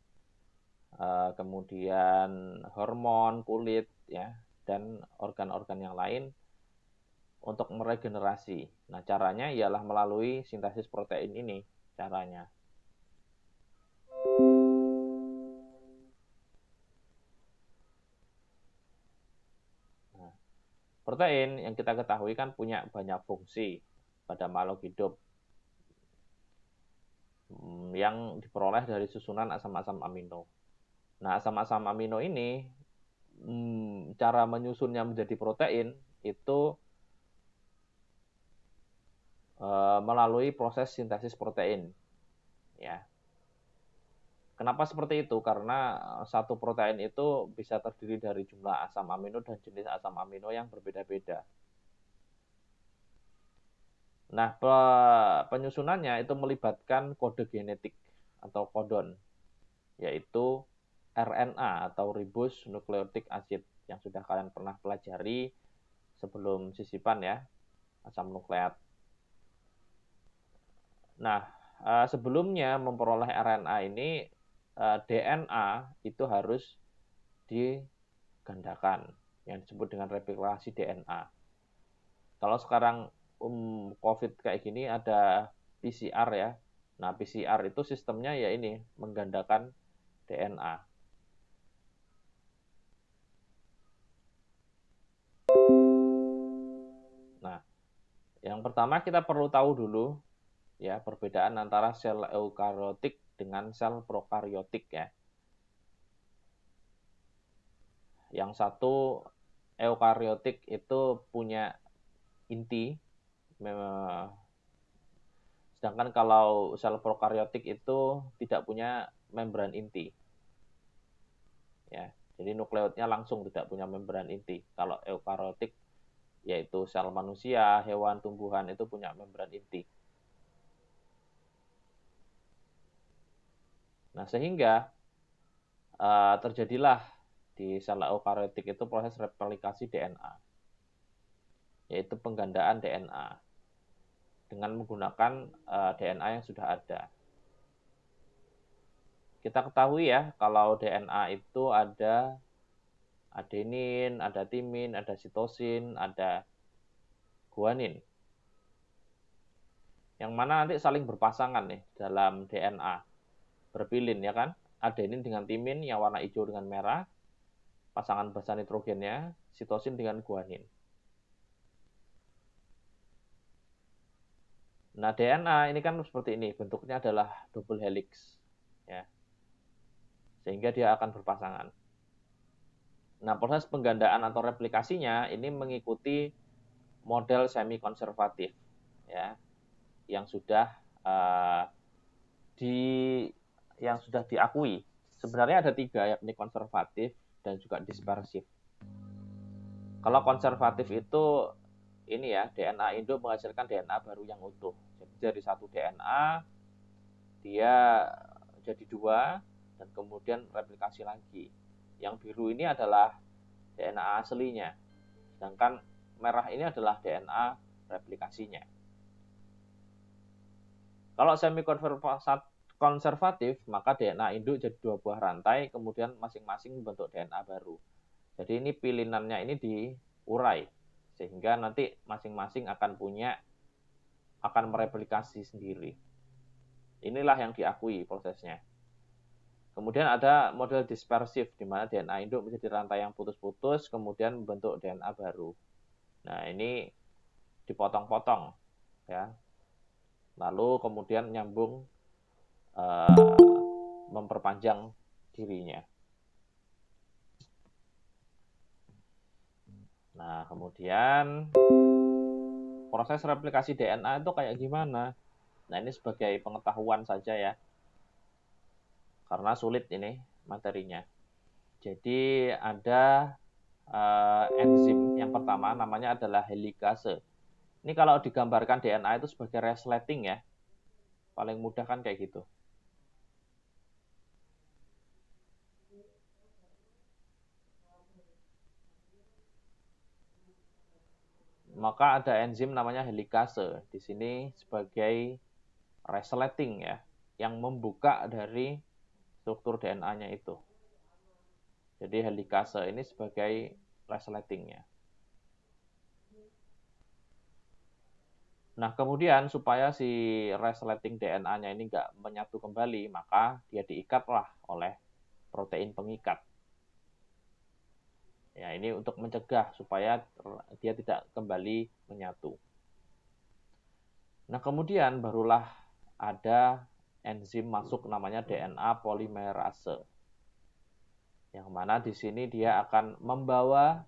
Speaker 2: kemudian hormon, kulit, ya, dan organ-organ yang lain untuk meregenerasi. Nah, caranya ialah melalui sintesis protein ini, caranya. Nah, protein yang kita ketahui kan punya banyak fungsi pada makhluk hidup yang diperoleh dari susunan asam-asam amino. Nah, asam-asam amino ini cara menyusunnya menjadi protein itu melalui proses sintesis protein. Ya. Kenapa seperti itu? Karena satu protein itu bisa terdiri dari jumlah asam amino dan jenis asam amino yang berbeda-beda. Nah, penyusunannya itu melibatkan kode genetik atau kodon, yaitu RNA atau ribose nucleic acid yang sudah kalian pernah pelajari sebelum sisipan ya, asam nukleat. Nah, sebelumnya memperoleh RNA ini, DNA itu harus digandakan, yang disebut dengan replikasi DNA. Kalau sekarang COVID kayak gini ada PCR ya. Nah, PCR itu sistemnya ya ini, menggandakan DNA. Nah, yang pertama kita perlu tahu dulu ya perbedaan antara sel eukariotik dengan sel prokariotik ya. Yang satu eukariotik itu punya inti, sedangkan kalau sel prokariotik itu tidak punya membran inti. Ya, jadi nukleotnya langsung tidak punya membran inti. Kalau eukariotik yaitu sel manusia, hewan, tumbuhan itu punya membran inti. Nah, sehingga terjadilah di sel eukariotik itu proses replikasi DNA, yaitu penggandaan DNA dengan menggunakan DNA yang sudah ada. Kita ketahui ya, kalau DNA itu ada adenin, ada timin, ada sitosin, ada guanin. Yang mana nanti saling berpasangan nih dalam DNA. Berpilin ya kan? Adenin dengan timin yang warna hijau dengan merah, pasangan basa nitrogennya, sitosin dengan guanin. Nah, DNA ini kan seperti ini, bentuknya adalah double helix ya. Sehingga dia akan berpasangan. Nah, proses penggandaan atau replikasinya ini mengikuti model semi konservatif ya, yang sudah diakui. Sebenarnya ada 3, yakni konservatif dan juga dispersif. Kalau konservatif itu ini ya, DNA induk menghasilkan DNA baru yang utuh. Jadi dari satu DNA dia jadi 2 dan kemudian replikasi lagi. Yang biru ini adalah DNA aslinya, sedangkan merah ini adalah DNA replikasinya. Kalau semi konservatif, maka DNA induk jadi 2 buah rantai, kemudian masing-masing membentuk DNA baru. Jadi ini pilinannya ini diurai, sehingga nanti masing-masing akan mereplikasi sendiri. Inilah yang diakui prosesnya. Kemudian ada model dispersif, di mana DNA induk menjadi rantai yang putus-putus, kemudian membentuk DNA baru. Nah, ini dipotong-potong, ya. Lalu kemudian nyambung memperpanjang dirinya. Nah, kemudian proses replikasi DNA itu kayak gimana? Nah, ini sebagai pengetahuan saja ya, karena sulit ini materinya. Jadi ada enzim yang pertama namanya adalah helikase. Ini kalau digambarkan DNA itu sebagai resleting ya, paling mudah kan kayak gitu. Maka ada enzim namanya helikase di sini sebagai resleting ya, yang membuka dari struktur DNA-nya itu. Jadi helikase ini sebagai resletingnya. Nah, kemudian supaya si resleting DNA-nya ini nggak menyatu kembali, maka dia diikatlah oleh protein pengikat. Ya, ini untuk mencegah supaya dia tidak kembali menyatu. Nah, kemudian barulah ada enzim masuk namanya DNA polimerase. Yang mana di sini dia akan membawa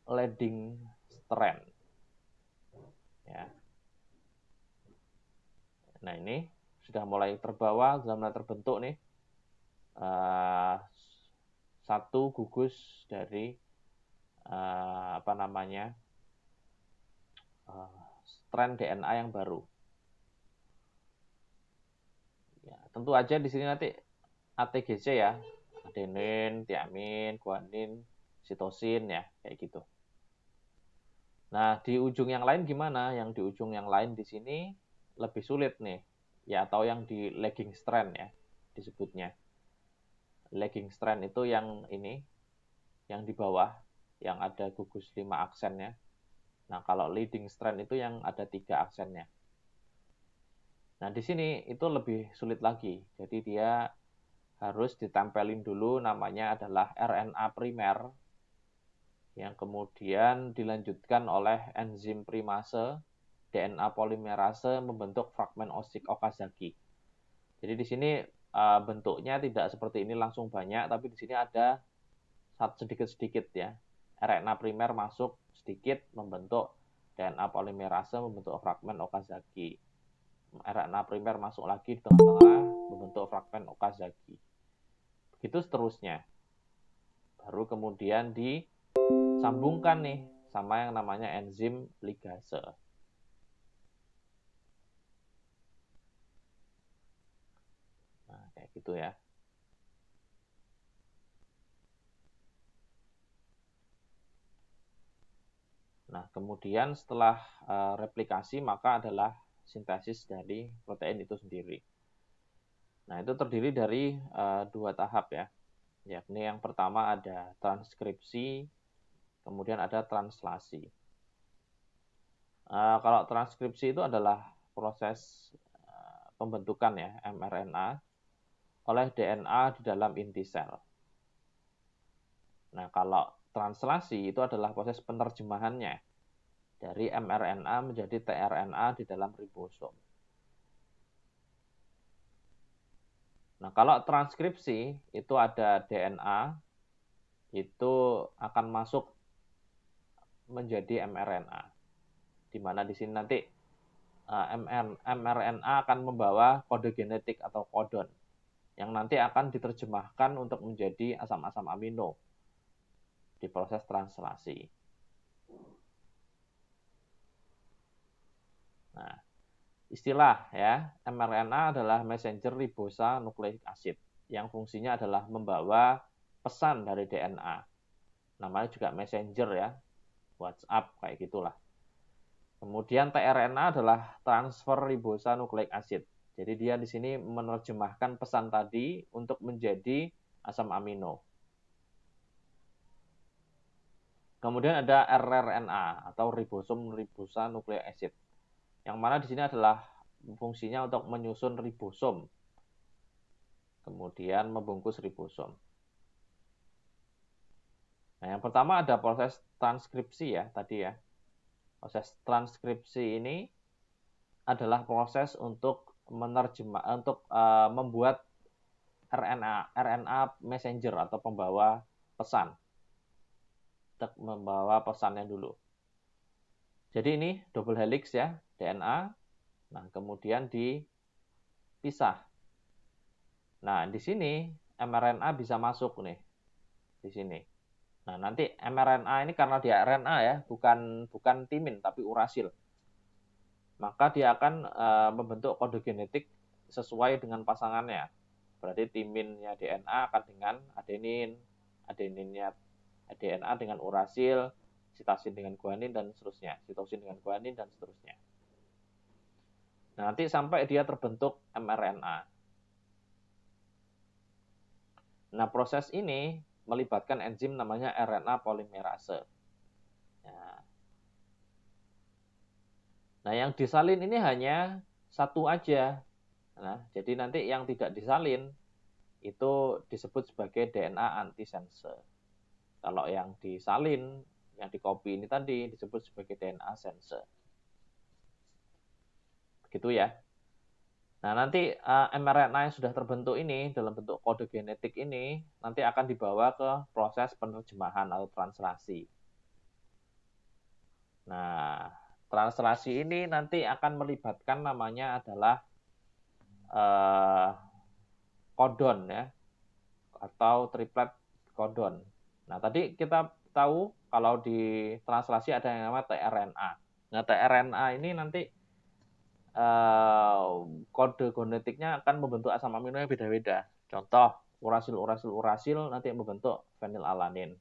Speaker 2: leading strand. Ya. Nah, ini sudah mulai terbawa, sudah mulai terbentuk nih satu gugus dari strand DNA yang baru. Ya, tentu aja di sini nanti ATGC ya, adenin, tiamin, guanin, sitosin ya, kayak gitu. Nah, di ujung yang lain gimana? Yang di ujung yang lain di sini lebih sulit nih, ya, atau yang di lagging strand ya disebutnya. Lagging strand itu yang ini, yang di bawah, yang ada gugus 5 aksennya. Nah, kalau leading strand itu yang ada 3 aksennya. Nah, di sini itu lebih sulit lagi. Jadi dia harus ditempelin dulu, namanya adalah RNA primer, yang kemudian dilanjutkan oleh enzim primase DNA polimerase membentuk fragmen Okazaki. Jadi di sini bentuknya tidak seperti ini langsung banyak, tapi di sini ada sedikit-sedikit ya. RNA primer masuk sedikit membentuk DNA polimerase membentuk fragmen Okazaki. RNA primer masuk lagi di tengah-tengah membentuk fragmen Okazaki. Begitu seterusnya. Baru kemudian disambungkan nih sama yang namanya enzim ligase. Nah, kayak gitu ya. Nah, kemudian setelah replikasi maka adalah sintesis dari protein itu sendiri. Nah, itu terdiri dari 2 tahap ya. yakni yang pertama ada transkripsi, kemudian ada translasi. Kalau transkripsi itu adalah proses pembentukan ya mRNA oleh DNA di dalam inti sel. Nah, kalau translasi itu adalah proses penerjemahannya dari mRNA menjadi tRNA di dalam ribosom. Nah, kalau transkripsi itu ada DNA itu akan masuk menjadi mRNA, di mana di sini nanti mRNA akan membawa kode genetik atau kodon yang nanti akan diterjemahkan untuk menjadi asam-asam amino di proses translasi. Nah, istilah ya, mRNA adalah messenger ribosa nucleic acid yang fungsinya adalah membawa pesan dari DNA. Namanya juga messenger ya, WhatsApp kayak gitulah. Kemudian tRNA adalah transfer ribosa nucleic acid. Jadi dia di sini menerjemahkan pesan tadi untuk menjadi asam amino. Kemudian ada rRNA atau ribosom ribosa nucleic acid. Yang mana di sini adalah fungsinya untuk menyusun ribosom. Kemudian membungkus ribosom. Nah, yang pertama ada proses transkripsi ya tadi ya. Proses transkripsi ini adalah proses untuk membuat RNA messenger atau pembawa pesan. Untuk membawa pesannya dulu. Jadi ini double helix ya, DNA. Nah, kemudian dipisah. Nah, di sini mRNA bisa masuk nih. Di sini. Nah, nanti mRNA ini karena dia RNA ya, bukan timin tapi urasil. Maka dia akan membentuk kode genetik sesuai dengan pasangannya. Berarti timinnya DNA akan dengan adenin, adeninnya DNA dengan urasil, sitasin dengan guanin dan seterusnya, sitosin dengan guanin dan seterusnya. Nah, nanti sampai dia terbentuk mRNA. Nah, proses ini melibatkan enzim namanya RNA polimerase. Nah, yang disalin ini hanya satu aja. Nah, jadi nanti yang tidak disalin itu disebut sebagai DNA antisense. Kalau yang disalin, yang dikopi ini tadi disebut sebagai DNA sense. Begitu ya. Nah, nanti mRNA yang sudah terbentuk ini dalam bentuk kode genetik ini nanti akan dibawa ke proses penerjemahan atau translasi. Nah, translasi ini nanti akan melibatkan namanya adalah kodon ya, atau triplet kodon. Nah, tadi kita tahu kalau di translasi ada yang namanya tRNA. Nah, tRNA ini nanti kode genetiknya akan membentuk asam amino yang beda-beda. Contoh, urasil nanti membentuk fenilalanin.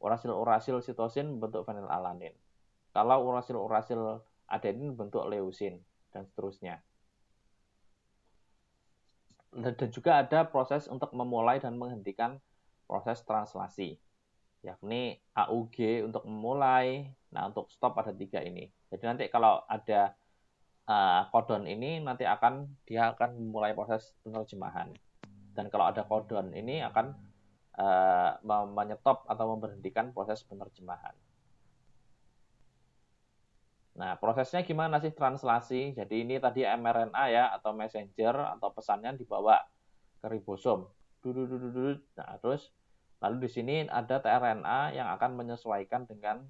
Speaker 2: Urasil sitosin membentuk fenilalanin. Kalau urasil adenin membentuk leusin dan seterusnya. Dan juga ada proses untuk memulai dan menghentikan proses translasi, yakni AUG untuk memulai. Nah, untuk stop ada 3 ini. Jadi nanti kalau ada kodon ini nanti dia akan memulai proses penerjemahan. Dan kalau ada kodon ini akan menyetop atau memberhentikan proses penerjemahan. Nah, prosesnya gimana sih translasi? Jadi ini tadi mRNA ya, atau messenger, atau pesannya dibawa ke ribosom. Nah, terus lalu di sini ada tRNA yang akan menyesuaikan dengan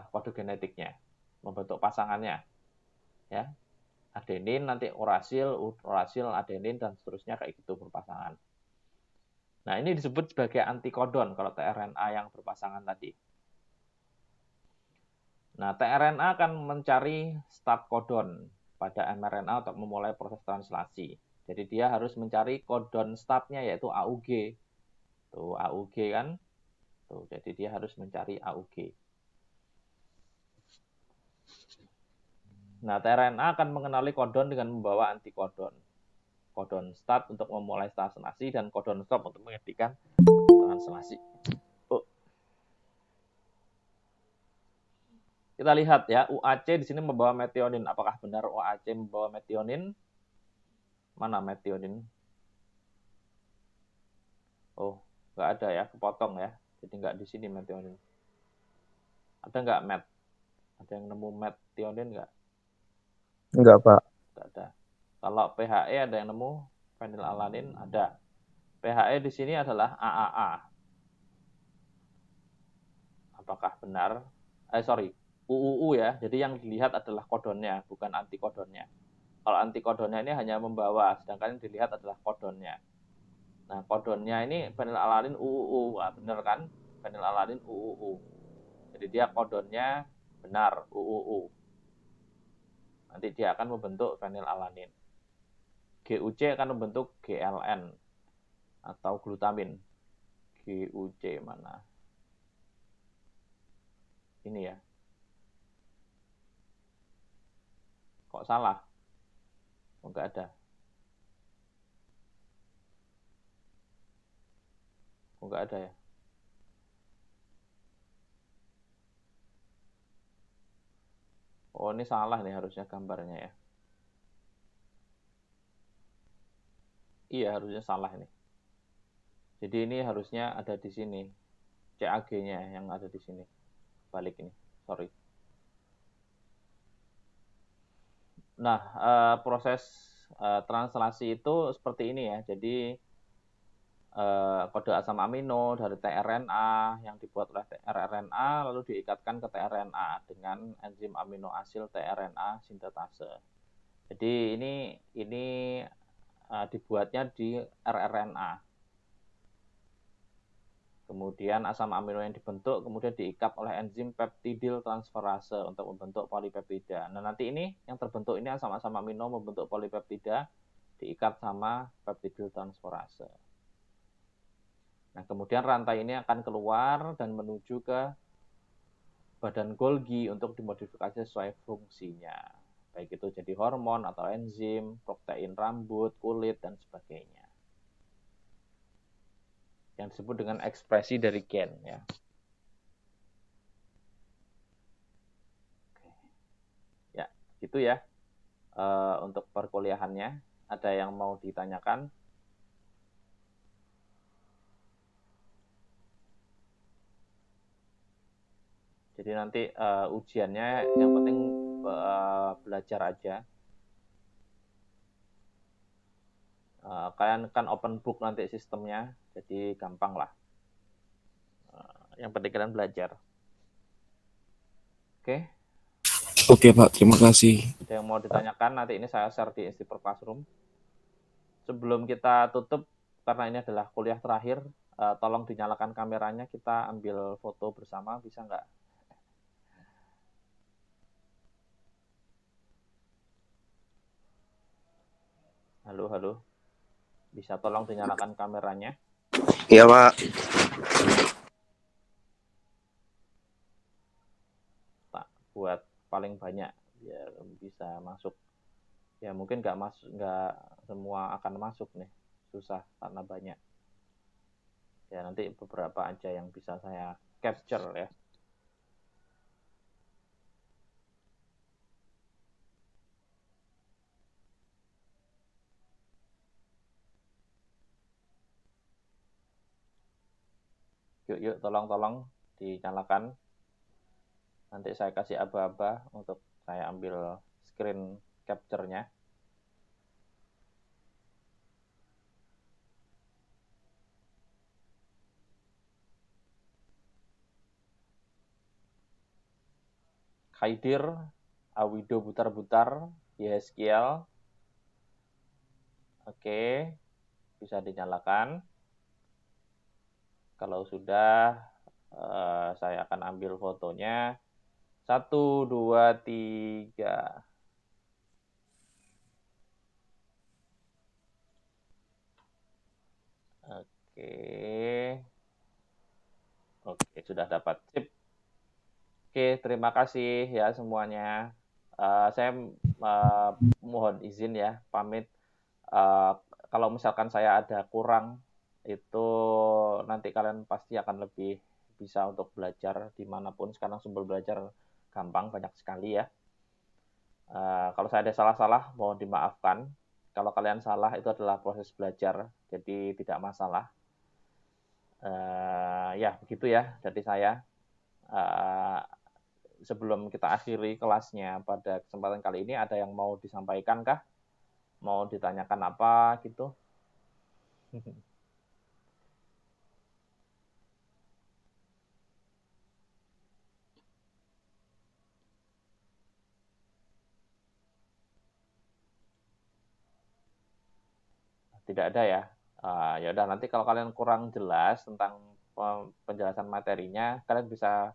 Speaker 2: kode genetiknya, membentuk pasangannya. Ya, adenin nanti urasil adenin dan seterusnya kayak gitu berpasangan. Nah, ini disebut sebagai antikodon kalau tRNA yang berpasangan tadi. Nah, tRNA akan mencari start kodon pada mRNA untuk memulai proses translasi. Jadi dia harus mencari kodon startnya yaitu AUG. Tuh AUG kan. Tuh, jadi dia harus mencari AUG. Nah, tRNA akan mengenali kodon dengan membawa antikodon. Codon start untuk memulai translasi dan codon stop untuk menghentikan translasi. Kita lihat ya, UAC di sini membawa metionin. Apakah benar UAC membawa metionin? Mana metionin? Oh, nggak ada ya, kepotong ya. Jadi nggak di sini metionin. Ada nggak met? Ada yang nemu metionin nggak?
Speaker 1: Enggak, Pak.
Speaker 2: Nggak ada. Kalau PHE ada yang nemu fenilalanin? Ada. PHE di sini adalah AAA. Apakah benar? UUU ya. Jadi yang dilihat adalah kodonnya, bukan antikodonnya. Kalau antikodonnya ini hanya membawa, sedangkan yang dilihat adalah kodonnya. Nah, kodonnya ini fenilalanin UUU. Wah, benar kan? Fenilalanin UUU. Jadi dia kodonnya benar, UUU. Nanti dia akan membentuk fenilalanin. GUC akan membentuk GLN atau glutamin. GUC mana? Ini ya. Kok salah? Oh, enggak ada. Oh, enggak ada ya. Oh, ini salah nih harusnya gambarnya ya. Iya, harusnya salah ini. Jadi ini harusnya ada di sini. CAG-nya yang ada di sini. Balik ini. Sorry. Nah, proses translasi itu seperti ini ya. Jadi kode asam amino dari tRNA yang dibuat oleh rRNA lalu diikatkan ke tRNA dengan enzim aminoasil tRNA sintetase. Jadi ini dibuatnya di rRNA. Kemudian asam amino yang dibentuk kemudian diikat oleh enzim peptidil transferase untuk membentuk polipeptida. Nah, nanti ini yang terbentuk ini asam-asam amino membentuk polipeptida diikat sama peptidil transferase. Nah, kemudian rantai ini akan keluar dan menuju ke badan Golgi untuk dimodifikasi sesuai fungsinya. Baik itu jadi hormon atau enzim, protein rambut, kulit, dan sebagainya. Yang disebut dengan ekspresi dari gen ya. Ya, gitu ya. Untuk perkuliahannya, ada yang mau ditanyakan? Jadi nanti ujiannya yang penting belajar aja. Kalian kan open book nanti sistemnya, jadi gampang lah. Yang penting kalian belajar. Oke.
Speaker 1: Oke, Pak. Terima kasih.
Speaker 2: Ada yang mau ditanyakan, nanti ini saya share di Instiper Classroom. Sebelum kita tutup, karena ini adalah kuliah terakhir, tolong dinyalakan kameranya, kita ambil foto bersama, bisa nggak? Halo, halo. Bisa tolong dinyalakan kameranya?
Speaker 3: Iya, Pak.
Speaker 2: Pak, buat paling banyak biar bisa masuk. Ya mungkin nggak semua akan masuk nih, susah karena banyak. Ya nanti beberapa aja yang bisa saya capture ya. Yuk, tolong dinyalakan. Nanti saya kasih aba-aba untuk saya ambil screen capture-nya. Khaidir, Awido Butar-Butar, Yeskiel. Oke, bisa dinyalakan. Kalau sudah, saya akan ambil fotonya. 1, 2, 3. Oke, sudah dapat. Sip. Oke, terima kasih ya semuanya. Saya mohon izin ya, pamit. kalau misalkan saya ada kurang, itu nanti kalian pasti akan lebih bisa untuk belajar dimanapun. Sekarang sumber belajar gampang, banyak sekali ya. Kalau saya ada salah-salah, mohon dimaafkan. Kalau kalian salah, itu adalah proses belajar, jadi tidak masalah. Ya, begitu ya dari saya. Sebelum kita akhiri kelasnya pada kesempatan kali ini, ada yang mau disampaikan kah? Mau ditanyakan apa gitu? Tidak ada ya. Ya udah, nanti kalau kalian kurang jelas tentang penjelasan materinya, kalian bisa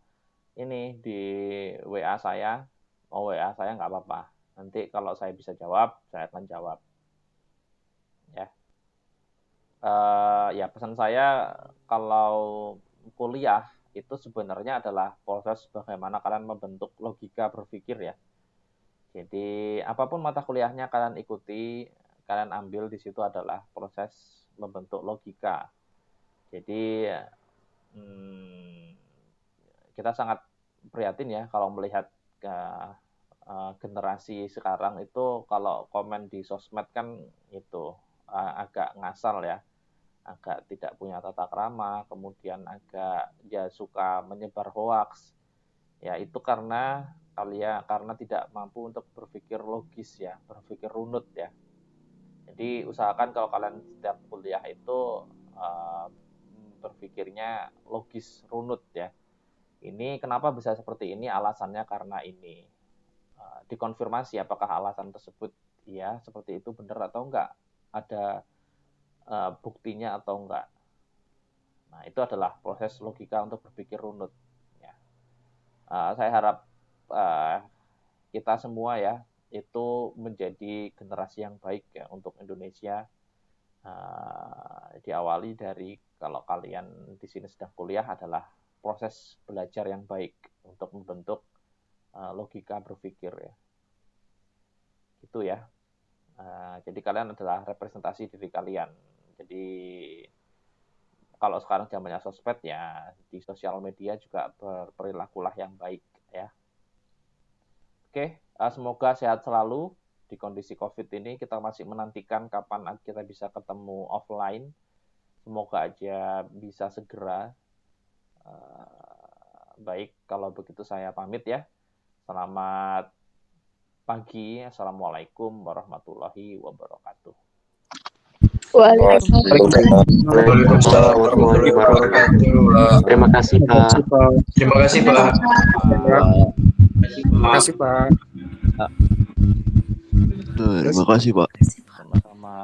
Speaker 2: ini di WA saya. Mau WA saya nggak apa-apa. Nanti kalau saya bisa jawab, saya akan jawab. Ya. Ya pesan saya, kalau kuliah itu sebenarnya adalah proses bagaimana kalian membentuk logika berpikir ya. Jadi apapun mata kuliahnya kalian ikuti, kalian ambil di situ adalah proses membentuk logika. Jadi kita sangat prihatin ya kalau melihat generasi sekarang itu, kalau komen di sosmed kan itu agak ngasal ya, agak tidak punya tata krama, kemudian agak ya suka menyebar hoaks. Ya itu karena tidak mampu untuk berpikir logis ya, berpikir runut ya. Jadi usahakan kalau kalian setiap kuliah itu berpikirnya logis, runut ya. Ini kenapa bisa seperti ini, alasannya karena ini. Dikonfirmasi apakah alasan tersebut ya seperti itu benar atau enggak, ada buktinya atau enggak. Nah itu adalah proses logika untuk berpikir runut ya. Saya harap kita semua ya itu menjadi generasi yang baik ya untuk Indonesia. Diawali dari, kalau kalian di sini sedang kuliah, adalah proses belajar yang baik untuk membentuk logika berpikir ya. Itu ya. Jadi kalian adalah representasi diri kalian. Jadi kalau sekarang zamannya sosmed ya, di sosial media juga berperilakulah yang baik ya. Oke, semoga sehat selalu di kondisi COVID ini. Kita masih menantikan kapan kita bisa ketemu offline. Semoga aja bisa segera. Baik, kalau begitu saya pamit ya. Selamat pagi. Assalamualaikum warahmatullahi wabarakatuh.
Speaker 3: Waalaikumsalam warahmatullahi wabarakatuh. Terima kasih Pak.
Speaker 7: Terima kasih Pak.
Speaker 1: Terima kasih Pak.
Speaker 6: Terima kasih Pak.
Speaker 2: Sama-sama.